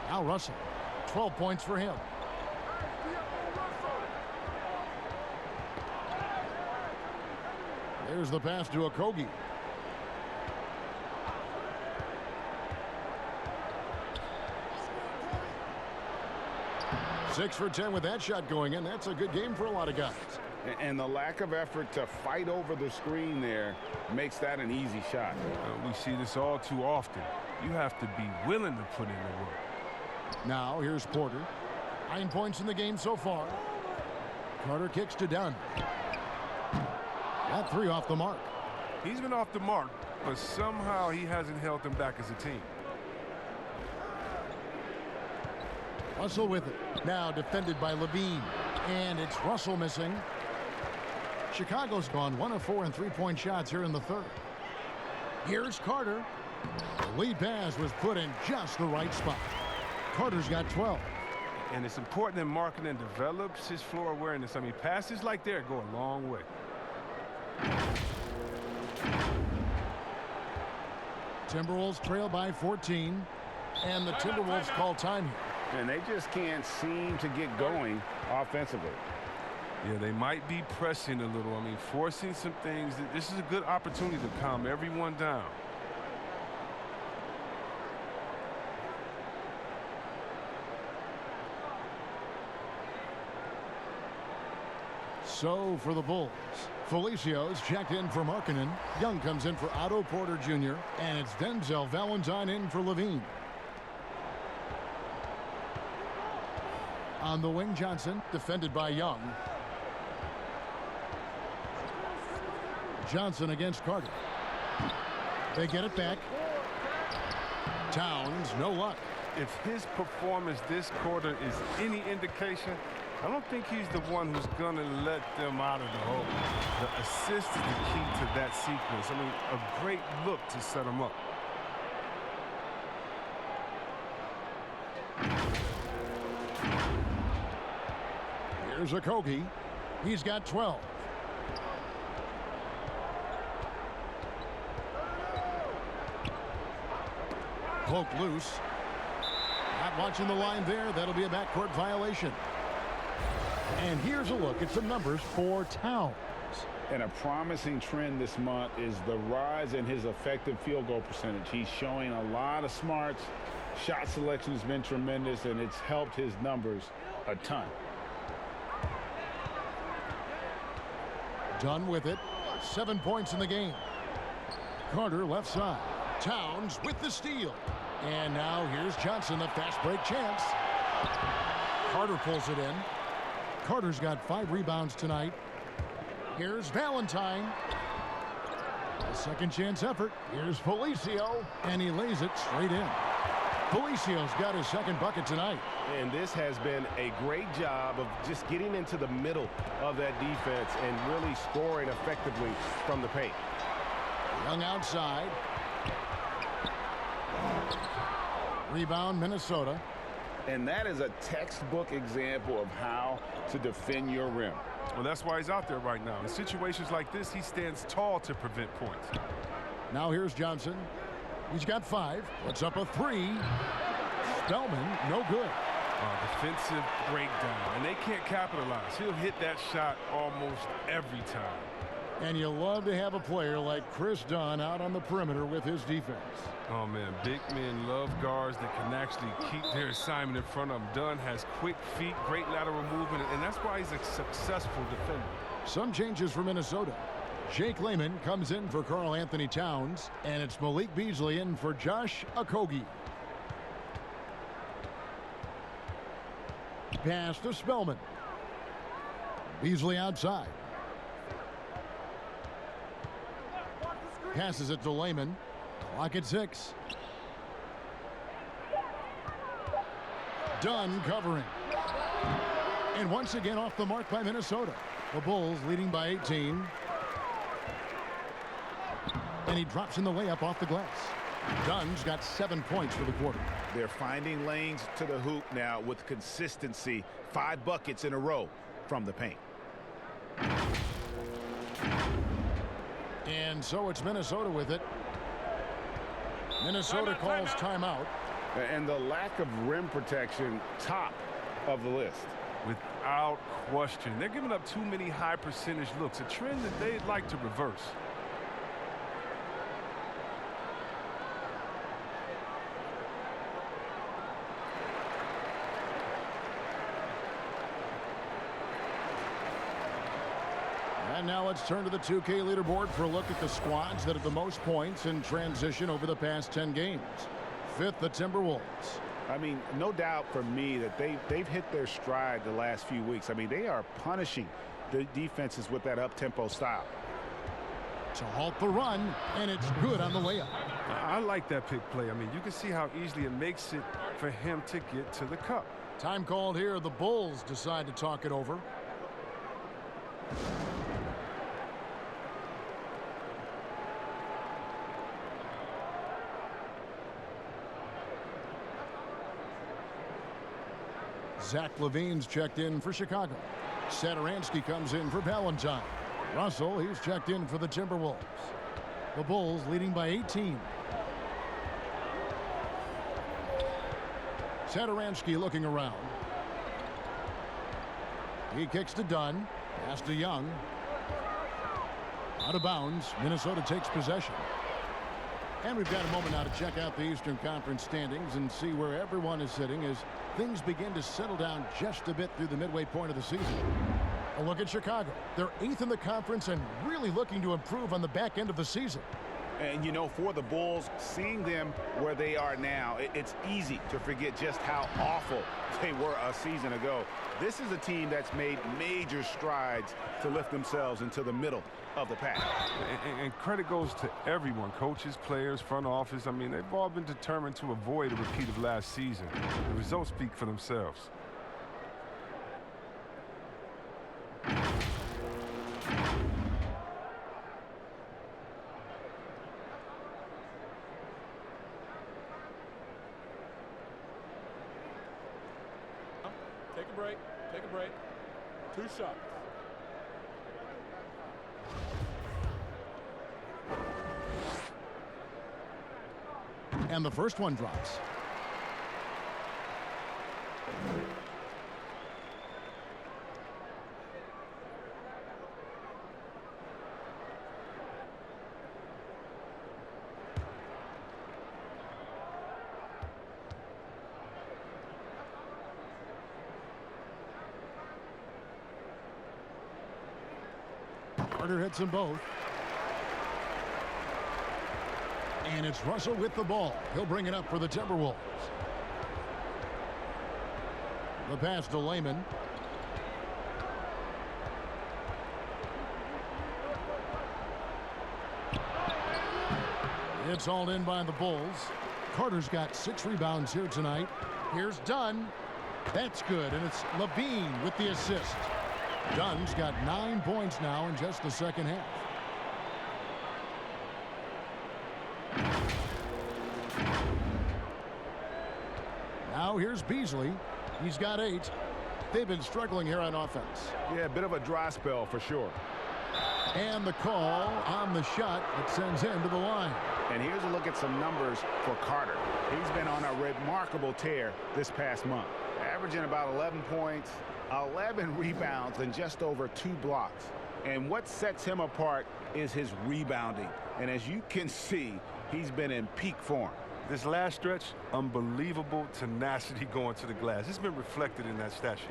S1: Now Russell, 12 points for him. There's the pass to Okogie. Six for 10 with that shot going in. That's a good game for a lot of guys.
S2: And the lack of effort to fight over the screen there makes that an easy shot.
S4: We see this all too often. You have to be willing to put in the work.
S1: Now here's Porter. 9 points in the game so far. Carter kicks to Dunn. That three off the mark.
S4: He's been off the mark, but somehow he hasn't held them back as a team.
S1: Russell with it. Now defended by Levine. And it's Russell missing. Chicago's gone 1 of 4 in three-point shots here in the third. Here's Carter. The lead pass was put in just the right spot. Carter's got 12.
S4: And it's important that Markkanen develops his floor awareness. I mean, passes like that go a long way.
S1: Timberwolves trail by 14. And the Timberwolves call time here.
S2: And they just can't seem to get going offensively.
S4: Yeah, they might be pressing a little. I mean, forcing some things. This is a good opportunity to calm everyone down.
S1: So for the Bulls, Felicia's checked in for Markkanen. Young comes in for Otto Porter Jr. And it's Denzel Valentine in for Levine. On the wing, Johnson, defended by Young. Johnson against Carter. They get it back. Towns, no luck.
S4: If his performance this quarter is any indication, I don't think he's the one who's going to let them out of the hole. The assist is the key to that sequence. I mean, a great look to set him up.
S1: Here's Okogie. He's got 12. Poke loose. Not watching the line there. That'll be a backcourt violation. And here's a look at some numbers for Towns.
S2: And a promising trend this month is the rise in his effective field goal percentage. He's showing a lot of smarts. Shot selection has been tremendous, and it's helped his numbers a ton.
S1: Done with it. 7 points in the game. Carter left side. Towns with the steal. And now here's Johnson, the fast break chance. Carter pulls it in. Carter's got 5 rebounds tonight. Here's Valentine. A second chance effort. Here's Felicio, and he lays it straight in. Felicio's got his second bucket tonight.
S5: And this has been a great job of just getting into the middle of that defense and really scoring effectively from the paint.
S1: Young outside. Rebound, Minnesota.
S2: And that is a textbook example of how to defend your rim.
S4: Well, that's why he's out there right now. In situations like this, he stands tall to prevent points.
S1: Now here's Johnson. He's got 5. Puts up a 3. Spellman, no good.
S4: Defensive breakdown, and they can't capitalize. He'll hit that shot almost every time.
S1: And you love to have a player like Chris Dunn out on the perimeter with his defense.
S4: Oh, man, big men love guards that can actually keep their assignment in front of them. Dunn has quick feet, great lateral movement, and that's why he's a successful defender.
S1: Some changes for Minnesota. Jake Layman comes in for Karl Anthony Towns, and it's Malik Beasley in for Josh Okogie. Pass to Spellman. Beasley outside. Passes it to Layman. Clock at 6. Dunn covering. And once again off the mark by Minnesota. The Bulls leading by 18. And he drops in the layup off the glass. Dunn's got 7 points for the quarter.
S2: They're finding lanes to the hoop now with consistency. 5 buckets in a row from the paint.
S1: And so it's Minnesota with it. Minnesota calls timeout.
S2: And the lack of rim protection, top of the list.
S4: Without question. They're giving up too many high percentage looks, a trend that they'd like to reverse.
S1: And now let's turn to the 2K leaderboard for a look at the squads that have the most points in transition over the past 10 games. 5th, the Timberwolves.
S2: I mean, no doubt for me that they've hit their stride the last few weeks. I mean, they are punishing the defenses with that up-tempo style.
S1: To halt the run, and it's good on the layup.
S4: I like that pick play. I mean, you can see how easily it makes it for him to get to the cup.
S1: Time called here. The Bulls decide to talk it over. Zach LaVine's checked in for Chicago. Satoransky comes in for Valentine. Russell, he's checked in for the Timberwolves. The Bulls leading by 18. Satoransky looking around. He kicks to Dunn. Pass to Young. Out of bounds. Minnesota takes possession. And we've got a moment now to check out the Eastern Conference standings and see where everyone is sitting as things begin to settle down just a bit through the midway point of the season. A look at Chicago. They're 8th in the conference and really looking to improve on the back end of the season.
S2: And, you know, for the Bulls, seeing them where they are now, it's easy to forget just how awful they were a season ago. This is a team that's made major strides to lift themselves into the middle of the pack.
S4: And credit goes to everyone, coaches, players, front office. I mean, they've all been determined to avoid a repeat of last season. The results speak for themselves.
S7: Take a break. Take a break. 2 shots.
S1: And the first one drops. Carter hits them both. And it's Russell with the ball. He'll bring it up for the Timberwolves. The pass to Layman. It's hauled in by the Bulls. Carter's got 6 rebounds here tonight. Here's Dunn. That's good, and it's Levine with the assist. Dunn's got 9 points now in just the second half. Now here's Beasley. He's got 8. They've been struggling here on offense.
S5: Yeah, a bit of a dry spell for sure.
S1: And the call on the shot that sends him to the line.
S2: And here's a look at some numbers for Carter. He's been on a remarkable tear this past month, averaging about 11 points, 11 rebounds, and just over 2 blocks. And what sets him apart is his rebounding. And as you can see, he's been in peak form.
S4: This last stretch, unbelievable tenacity going to the glass. It's been reflected in that stat sheet.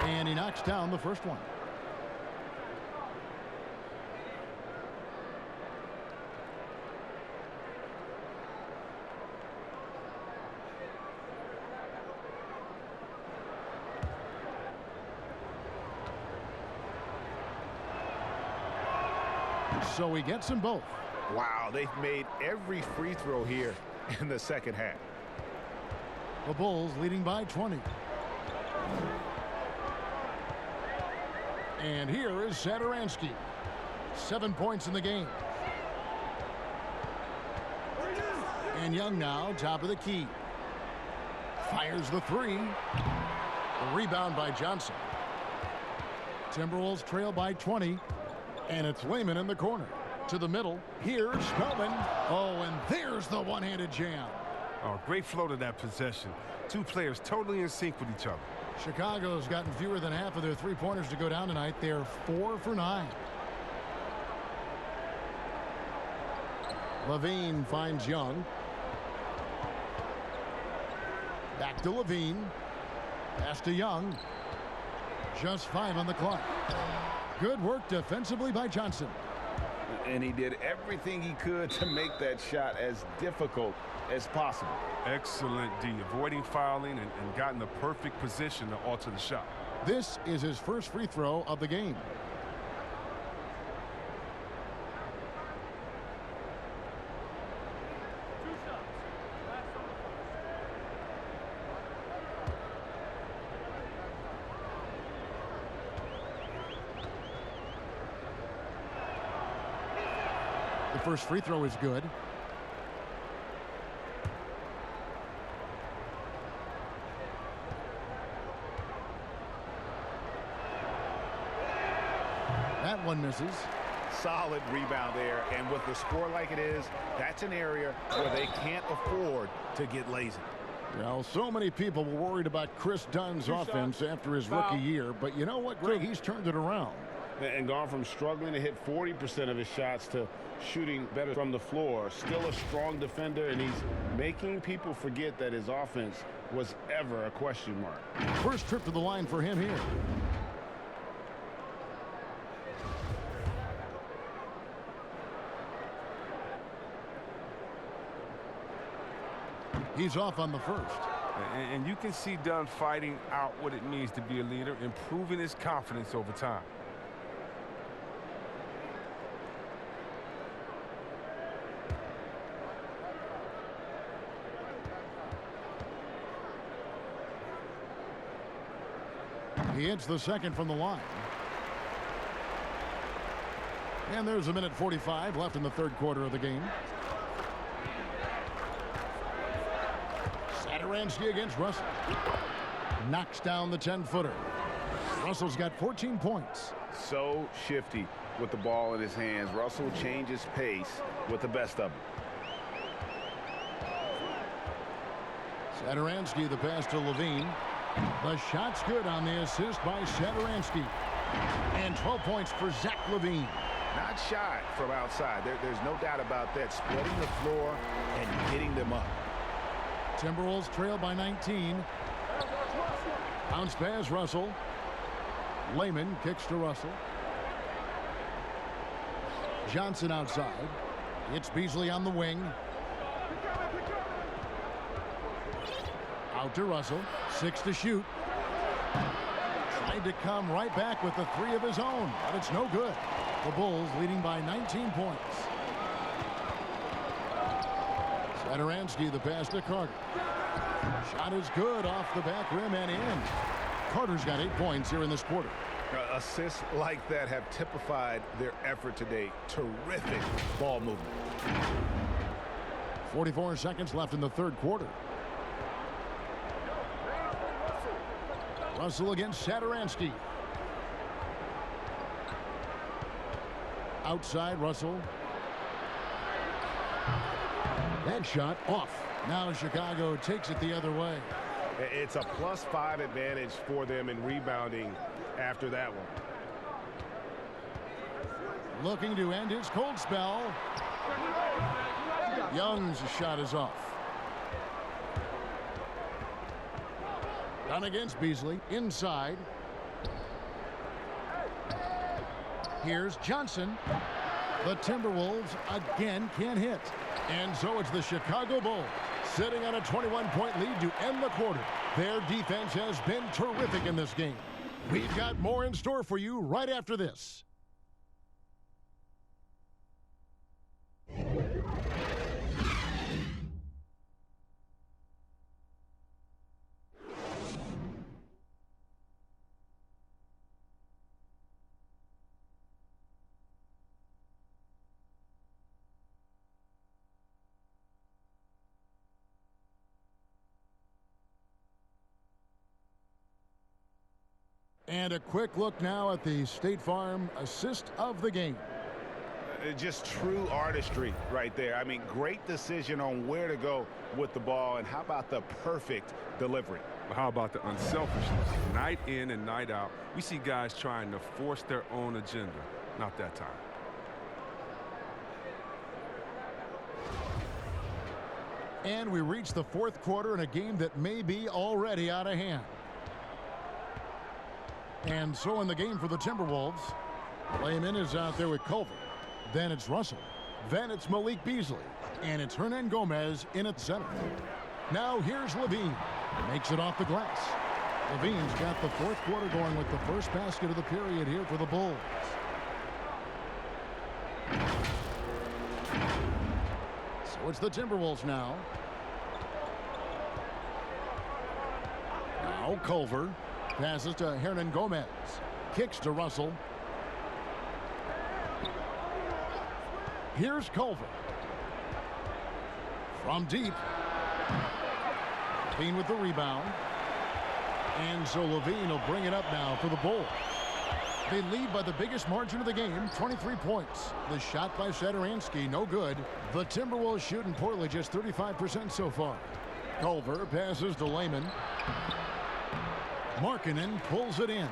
S1: And he knocks down the first one. So he gets them both.
S2: Wow, they've made every free throw here in the second half.
S1: The Bulls leading by 20. And here is Satoransky. 7 points in the game. And Young now, top of the key. Fires the 3. The rebound by Johnson. Timberwolves trail by 20. And it's Lehman in the corner. To the middle. Here's Spellman. Oh, and there's the one-handed jam.
S4: Oh, great flow to that possession. 2 players totally in sync with each other.
S1: Chicago's gotten fewer than half of their 3-pointers to go down tonight. They're 4 for 9. Levine finds Young. Back to Levine. Pass to Young. Just 5 on the clock. Good work defensively by Johnson.
S2: And he did everything he could to make that shot as difficult as possible.
S4: Excellent D, avoiding fouling and got in the perfect position to alter the shot.
S1: This is his first free throw of the game. The first free throw is good. That one misses.
S2: Solid rebound there, and with the score like it is, that's an area where they can't afford to get lazy.
S1: Well, so many people were worried about Chris Dunn's offense after his rookie year, but you know what, Greg? He's turned it around.
S2: And gone from struggling to hit 40% of his shots to shooting better from the floor. Still a strong defender, and he's making people forget that his offense was ever a question mark.
S1: First trip to the line for him here. He's off on the first.
S4: And you can see Dunn fighting out what it means to be a leader, improving his confidence over time.
S1: He hits the second from the line. And there's a minute 45 left in the third quarter of the game. Satoransky against Russell. Knocks down the 10-footer. Russell's got 14 points.
S2: So shifty with the ball in his hands. Russell changes pace with the best of them.
S1: Satoransky, the pass to Levine. The shot's good on the assist by Satoransky. And 12 points for Zach Levine.
S2: Not shy from outside. There's no doubt about that. Spreading the floor and getting them up.
S1: Timberwolves trail by 19. Bounce pass, Russell. Lehman kicks to Russell. Johnson outside. It's Beasley on the wing. Out to Russell. 6 to shoot. Tried to come right back with the 3 of his own, but it's no good. The Bulls leading by 19 points. Satoransky, the pass to Carter. Shot is good off the back rim and in. Carter's got 8 points here in this quarter.
S5: Assists like that have typified their effort today. Terrific ball movement.
S1: 44 seconds left in the third quarter. Russell against Satoransky. Outside Russell. That shot off. Now Chicago takes it the other way.
S5: It's a +5 advantage for them in rebounding after that one.
S1: Looking to end his cold spell. Young's shot is off. Done against Beasley. Inside. Here's Johnson. The Timberwolves again can't hit. And so it's the Chicago Bulls sitting on a 21-point lead to end the quarter. Their defense has been terrific in this game. We've got more in store for you right after this. And a quick look now at the State Farm assist of the game.
S2: Just true artistry right there. I mean, great decision on where to go with the ball, and how about the perfect delivery?
S4: How about the unselfishness? Night in and night out, we see guys trying to force their own agenda. Not that time.
S1: And we reach the fourth quarter in a game that may be already out of hand. And so in the game for the Timberwolves, Layman is out there with Culver. Then it's Russell. Then it's Malik Beasley. And it's Hernan Gomez in at center. Now here's Levine. Makes it off the glass. Levine's got the fourth quarter going with the first basket of the period here for the Bulls. So it's the Timberwolves now. Now Culver. Passes to Hernan Gomez. Kicks to Russell. Here's Culver. From deep. Levine with the rebound. And so Levine will bring it up now for the Bulls. They lead by the biggest margin of the game, 23 points. The shot by Satoransky, no good. The Timberwolves shooting poorly, just 35% so far. Culver passes to Layman. Markkanen pulls it in.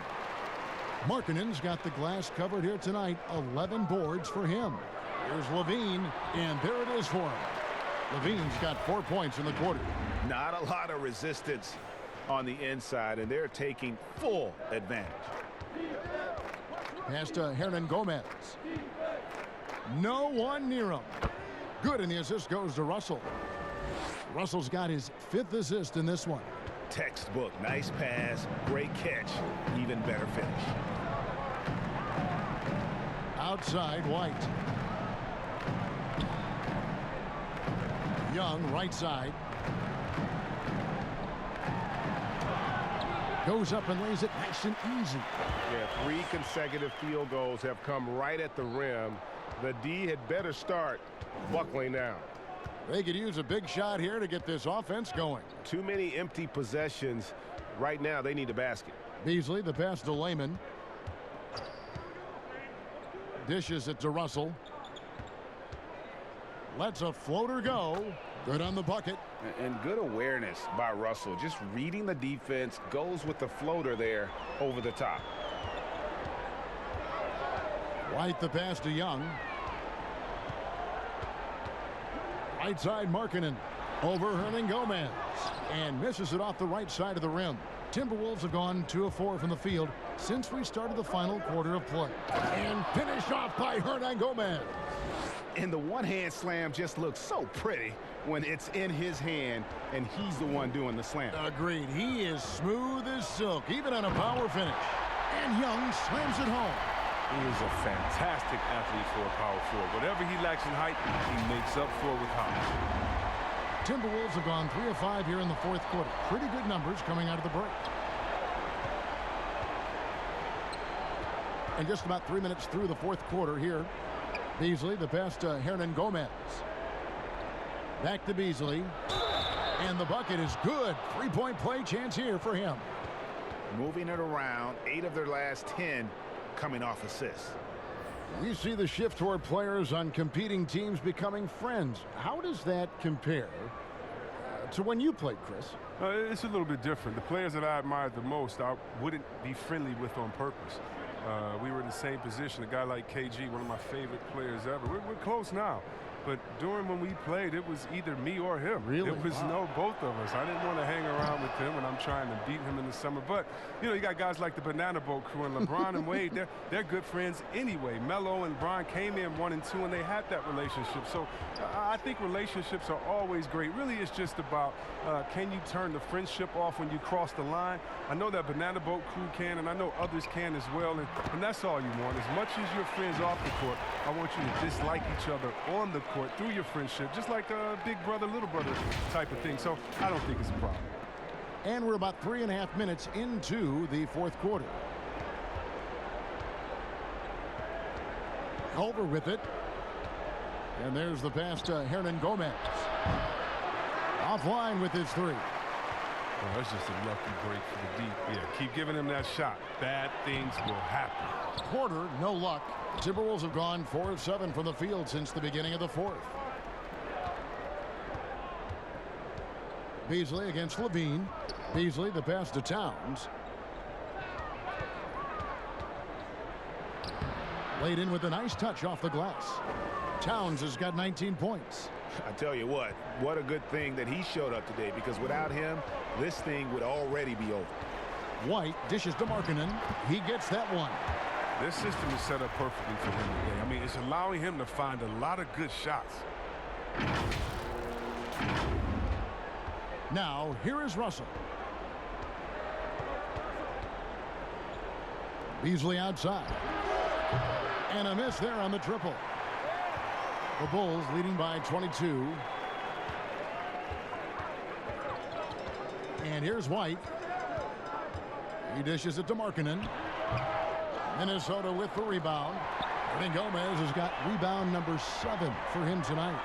S1: Markkanen's got the glass covered here tonight. 11 boards for him. Here's Levine, and there it is for him. Levine's got 4 points in the quarter.
S2: Not a lot of resistance on the inside, and they're taking full advantage.
S1: Pass to Hernan Gomez. No one near him. Good, and the assist goes to Russell. Russell's got his 5th assist in this one.
S2: Textbook. Nice pass, great catch, even better finish.
S1: Outside White. Young right side. Goes up and lays it nice and easy.
S5: Yeah, 3 consecutive field goals have come right at the rim. The D had better start buckling down.
S1: They could use a big shot here to get this offense going.
S5: Too many empty possessions. Right now, they need a basket.
S1: Beasley, the pass to Layman. Dishes it to Russell. Lets a floater go. Good on the bucket.
S2: And good awareness by Russell. Just reading the defense, goes with the floater there over the top.
S1: White, the pass to Young. Right side Markkanen. Over Hernan Gomez. And misses it off the right side of the rim. Timberwolves have gone 2 of 4 from the field since we started the final quarter of play. And finished off by Hernan Gomez.
S2: And the one-hand slam just looks so pretty when it's in his hand and he's the one doing the slam.
S1: Agreed. He is smooth as silk, even on a power finish. And Young slams it home.
S4: He is a fantastic athlete for a power forward. Whatever he lacks in height, he makes up for with height.
S1: Timberwolves have gone 3 of 5 here in the fourth quarter. Pretty good numbers coming out of the break. And just about 3 minutes through the fourth quarter here. Beasley, the pass to Hernan Gomez. Back to Beasley. And the bucket is good. Three-point play chance here for him.
S2: Moving it around, 8 of their last 10 coming off assists.
S1: We see the shift toward players on competing teams becoming friends. How does that compare to when you played, Chris?
S4: It's a little bit different. The players that I admired the most, I wouldn't be friendly with on purpose. We were in the same position. A guy like KG, one of my favorite players ever. We're close now. But during when we played, it was either me or him.
S1: Really?
S4: It was both of us. I didn't want to hang around with him when I'm trying to beat him in the summer. But, you know, you got guys like the Banana Boat crew and LeBron and Wade. They're good friends anyway. Melo and Bron came in 1 and 2, and they had that relationship. So I think relationships are always great. Really, it's just about can you turn the friendship off when you cross the line? I know that Banana Boat crew can, and I know others can as well. And that's all you want. As much as you're friends off the court, I want you to dislike each other on the court through your friendship, just like a big brother, little brother type of thing. So I don't think it's a problem.
S1: And we're about 3.5 minutes into the fourth quarter. Culver with it. And there's the pass to Hernan Gomez. Offline with his three.
S4: Well, that's just a lucky break for the deep. Yeah, keep giving him that shot. Bad things will happen.
S1: Porter, no luck. Timberwolves have gone 4 of 7 from the field since the beginning of the fourth. Beasley against Levine. Beasley, the pass to Towns. Laid in with a nice touch off the glass. Towns has got 19 points.
S2: I tell you what a good thing that he showed up today, because without him, this thing would already be over.
S1: White dishes to Markkanen. He gets that one.
S4: This system is set up perfectly for him today. I mean, it's allowing him to find a lot of good shots.
S1: Now, here is Russell. Beasley outside. And a miss there on the triple. The Bulls leading by 22. And here's White. He dishes it to Markkanen. Minnesota with the rebound. Hernan Gomez has got rebound number 7 for him tonight.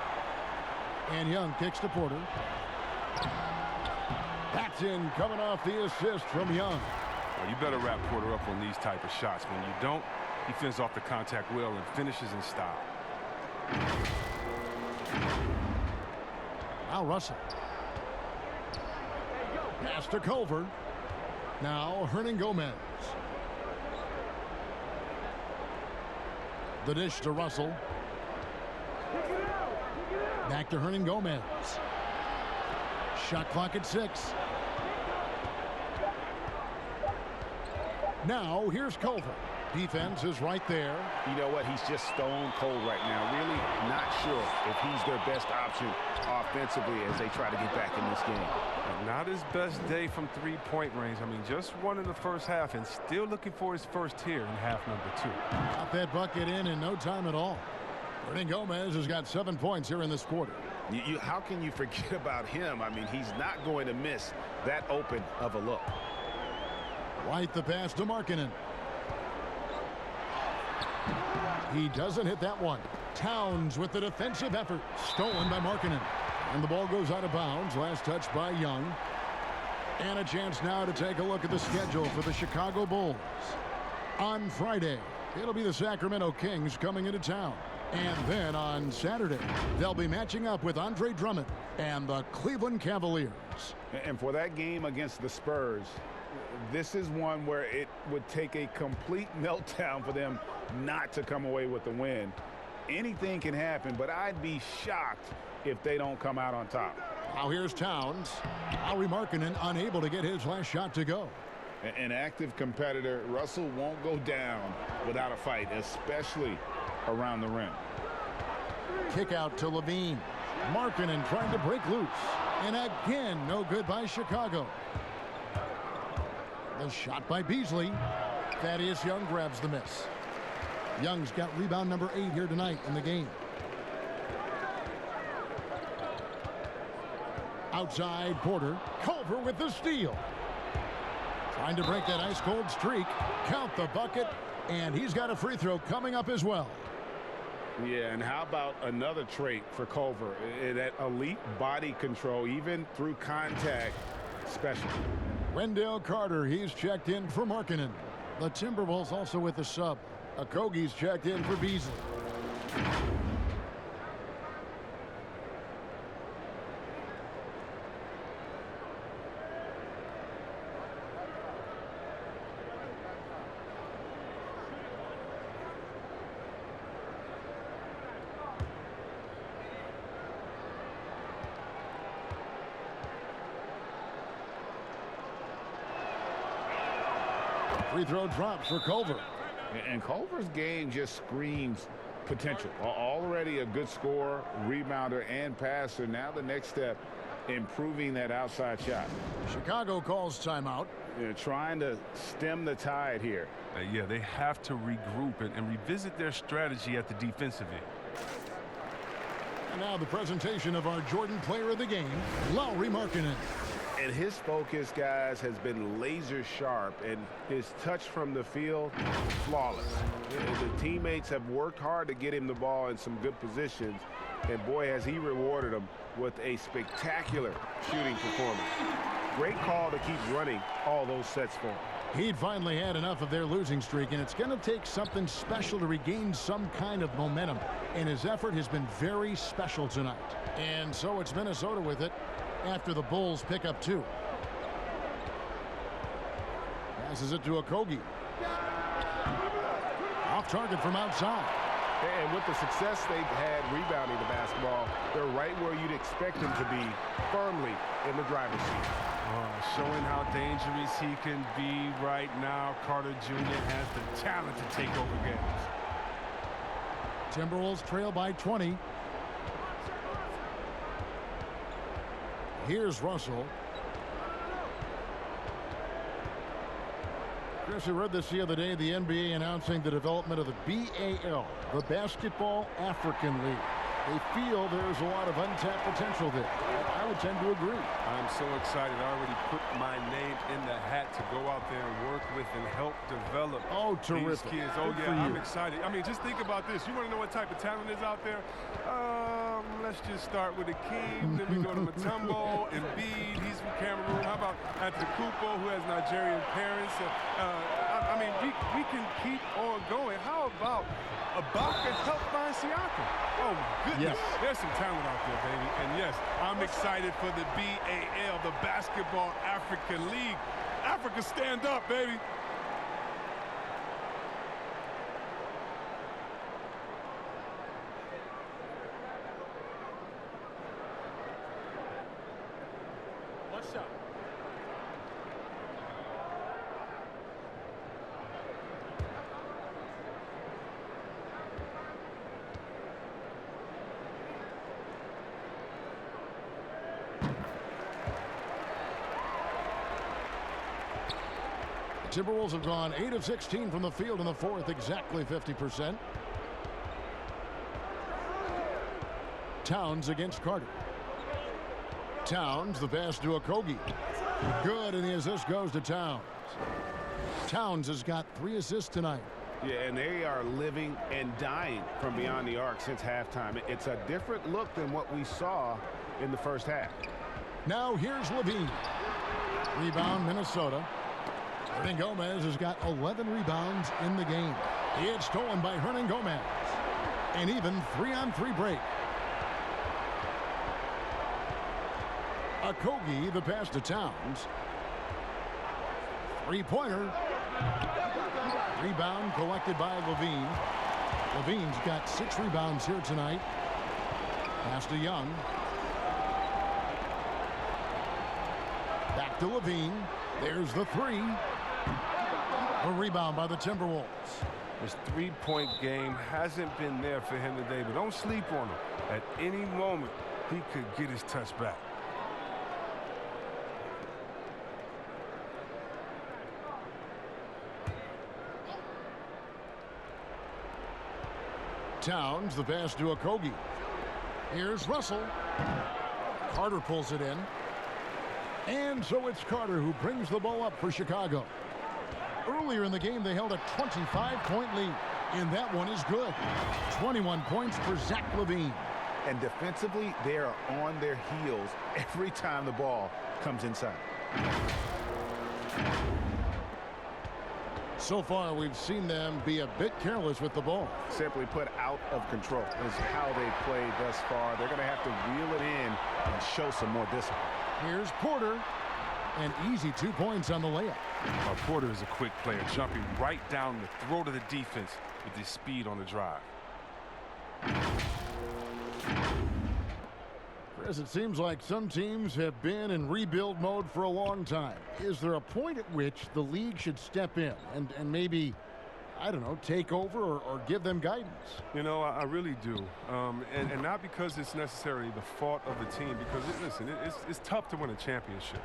S1: And Young kicks to Porter. That's in, coming off the assist from Young.
S4: Well, you better wrap Porter up on these type of shots. When you don't, he fends off the contact well and finishes in style.
S1: Now Russell. Pass to Culver. Now Hernan Gomez. The dish to Russell. Back to Hernan Gomez. Shot clock at 6. Now here's Culver. Defense is right there.
S2: You know what? He's just stone cold right now. Really not sure if he's their best option offensively as they try to get back in this game.
S4: And not his best day from three-point range. I mean, just one in the first half and still looking for his first here in half number 2.
S1: Got that bucket in no time at all. Hernan Gomez has got 7 points here in this quarter.
S2: How can you forget about him? I mean, he's not going to miss that open of a look.
S1: White the pass to Markkanen. He doesn't hit that one. Towns with the defensive effort. Stolen by Markkanen. And the ball goes out of bounds. Last touch by Young. And a chance now to take a look at the schedule for the Chicago Bulls. On Friday, it'll be the Sacramento Kings coming into town. And then on Saturday, they'll be matching up with Andre Drummond and the Cleveland Cavaliers.
S2: And for that game against the Spurs, this is one where it would take a complete meltdown for them not to come away with the win. Anything can happen, but I'd be shocked if they don't come out on top.
S1: Now here's Towns. Lauri Markkanen unable to get his last shot to go.
S2: An active competitor, Russell won't go down without a fight, especially around the rim.
S1: Kick out to Levine. Markkanen trying to break loose. And again, no good by Chicago. The shot by Beasley. Thaddeus Young grabs the miss. Young's got rebound number 8 here tonight in the game. Outside Porter. Culver with the steal. Trying to break that ice-cold streak. Count the bucket. And he's got a free throw coming up as well.
S2: Yeah, and how about another trait for Culver? That elite body control, even through contact, special.
S1: Wendell Carter, he's checked in for Markkanen. The Timberwolves also with the sub. Okogie's checked in for Beasley. Free throw drops for Culver.
S2: And Culver's game just screams potential. Already a good scorer, rebounder, and passer. Now the next step, improving that outside shot.
S1: Chicago calls timeout.
S2: They're trying to stem the tide here.
S4: Yeah, they have to regroup and revisit their strategy at the defensive end.
S1: And now the presentation of our Jordan player of the game, Lauri Markkanen.
S5: And his focus, guys, has been laser sharp, and his touch from the field, flawless. The teammates have worked hard to get him the ball in some good positions, and boy, has he rewarded them with a spectacular shooting performance. Great call to keep running all those sets for him.
S1: He'd finally had enough of their losing streak, and it's going to take something special to regain some kind of momentum. And his effort has been very special tonight. And so it's Minnesota with it after the Bulls pick up 2. Passes it to Okogie. Off target from outside.
S5: And with the success they've had rebounding the basketball, they're right where you'd expect them to be, firmly in the driver's seat.
S4: Showing how dangerous he can be right now. Carter Jr. has the talent to take over games.
S1: Timberwolves trail by 20. Here's Russell. Chris, I read this the other day, the NBA announcing the development of the BAL, the Basketball African League. They feel there's a lot of untapped potential there. I would tend to agree.
S4: I'm so excited. I already put my name in the hat to go out there and work with and help develop these kids. Oh, yeah, I'm excited. I mean, just think about this. You want to know what type of talent is out there? Let's just start with Akeem. Then we go to Mutombo, Embiid. He's from Cameroon. How about Antetokounmpo, who has Nigerian parents? I mean, we can keep on going. How about Ibaka helped by Siakam? Oh, goodness. Yes. There's some talent out there, baby. And, yes, I'm excited for the BAL, the Basketball African League. Africa, stand up, baby.
S7: One shot.
S1: Timberwolves have gone 8 of 16 from the field in the fourth, exactly 50%. Towns against Carter. Towns, the pass to Okogie. Good, and the assist goes to Towns. Towns has got 3 assists tonight.
S5: Yeah, and they are living and dying from beyond the arc since halftime. It's a different look than what we saw in the first half.
S1: Now here's Levine. Rebound, Minnesota. Hernan Gomez has got 11 rebounds in the game. It's stolen by Hernan Gomez. An even 3-on-3 break. Okogie, the pass to Towns. Three-pointer. Rebound collected by Levine. Levine's got 6 rebounds here tonight. Pass to Young. Back to Levine. There's the 3. A rebound by the Timberwolves.
S4: His three-point game hasn't been there for him today, but don't sleep on him. At any moment, he could get his touch back.
S1: Towns, the pass to Okogie. Here's Russell. Carter pulls it in. And so it's Carter who brings the ball up for Chicago. Earlier in the game, they held a 25-point lead, and that one is good. 21 points for Zach LaVine.
S2: And defensively, they are on their heels every time the ball comes inside.
S1: So far, we've seen them be a bit careless with the ball.
S2: Simply put, out of control is how they played thus far. They're going to have to reel it in and show some more discipline.
S1: Here's Porter. An easy 2 points on the layup.
S4: Porter is a quick player, jumping right down the throat of the defense with his speed on the drive.
S1: Chris, it seems like some teams have been in rebuild mode for a long time. Is there a point at which the league should step in and maybe, I don't know, take over or give them guidance?
S4: You know, I really do. And not because it's necessarily the fault of the team, because, listen, it's tough to win a championship.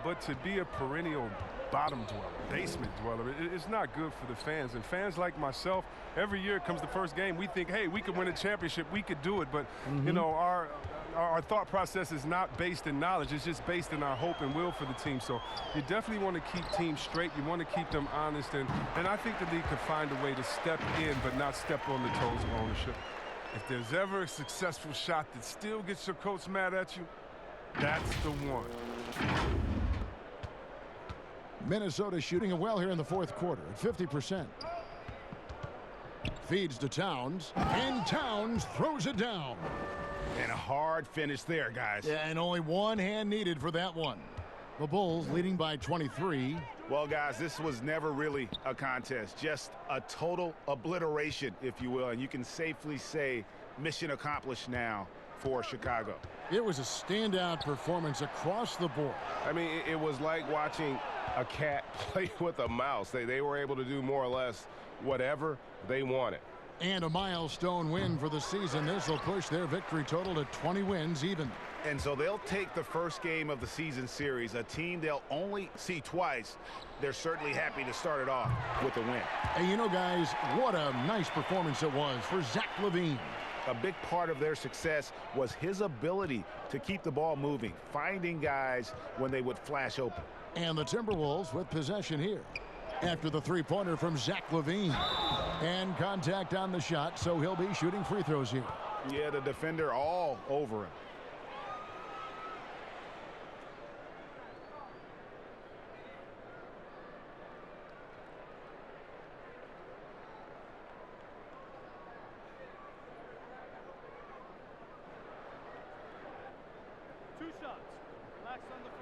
S4: But to be a perennial bottom dweller, basement dweller, it's not good for the fans. And fans like myself, every year comes the first game, we think, hey, we could win a championship, we could do it. But, you know, our thought process is not based in knowledge. It's just based in our hope and will for the team. So you definitely want to keep teams straight. You want to keep them honest. And I think the league could find a way to step in but not step on the toes of ownership. If there's ever a successful shot that still gets your coach mad at you, that's the one.
S1: Minnesota shooting it well here in the fourth quarter at 50%. Feeds to Towns, and Towns throws it down.
S2: And a hard finish there, guys.
S1: Yeah, and only one hand needed for that one. The Bulls leading by 23.
S2: Well, guys, this was never really a contest, just a total obliteration, if you will. And you can safely say mission accomplished now for Chicago.
S1: It was a standout performance across the board.
S5: I mean, it was like watching a cat play with a mouse. They were able to do more or less whatever they wanted.
S1: And a milestone win for the season. This will push their victory total to 20 wins even.
S2: And so they'll take the first game of the season series, a team they'll only see twice. They're certainly happy to start it off with a win.
S1: And you know, guys, what a nice performance it was for Zach LaVine.
S2: A big part of their success was his ability to keep the ball moving, finding guys when they would flash open.
S1: And the Timberwolves with possession here after the three-pointer from Zach LaVine. And contact on the shot, so he'll be shooting free throws here.
S2: Yeah, the defender all over him.
S7: Two shots. Relax on the first.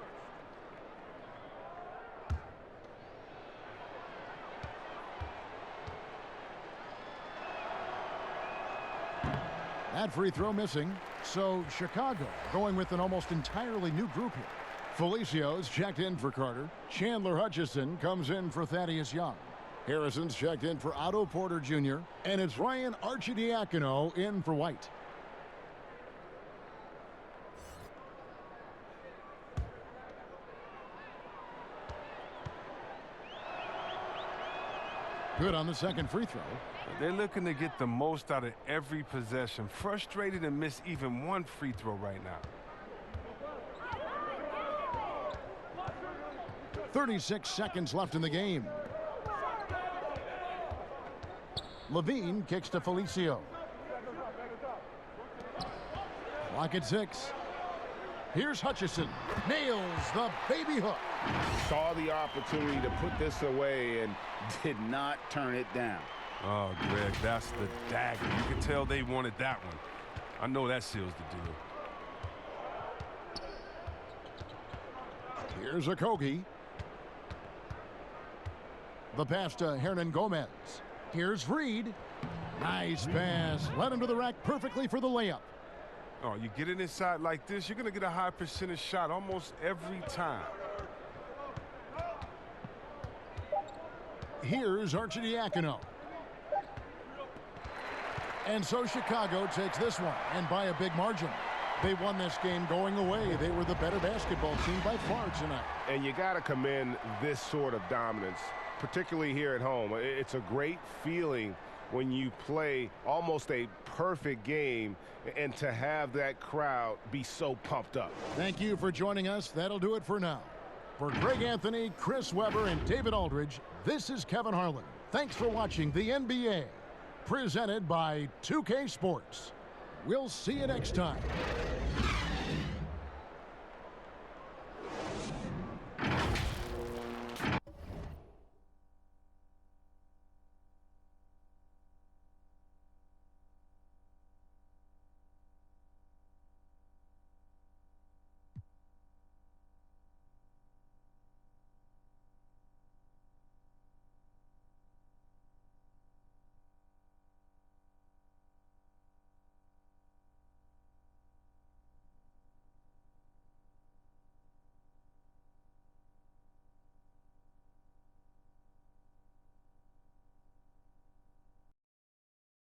S1: That free throw missing. So Chicago going with an almost entirely new group here. Felicio's checked in for Carter. Chandler Hutchison comes in for Thaddeus Young. Harrison's checked in for Otto Porter Jr. And it's Ryan Arcidiacono in for White. Good on the second free throw.
S4: They're looking to get the most out of every possession. Frustrated to miss even one free throw right now.
S1: 36 seconds left in the game. LaVine kicks to Felicio. Clock at 6. Here's Hutchison. Nails the baby hook.
S2: Saw the opportunity to put this away and did not turn it down.
S4: Oh, Greg, that's the dagger. You can tell they wanted that one. I know that seals the deal.
S1: Here's Okogie. The pass to Hernan Gomez. Here's Reed. Nice pass. Led him to the rack perfectly for the layup.
S4: Oh, you get it inside like this, you're going to get a high percentage shot almost every time.
S1: Here's Arcidiacono. And so Chicago takes this one, and by a big margin. They won this game going away. They were the better basketball team by far tonight.
S5: And you got to commend this sort of dominance, particularly here at home. It's a great feeling when you play almost a perfect game and to have that crowd be so pumped up.
S1: Thank you for joining us. That'll do it for now. For Greg Anthony, Chris Webber, and David Aldridge, this is Kevin Harlan. Thanks for watching the NBA, presented by 2K Sports. We'll see you next time.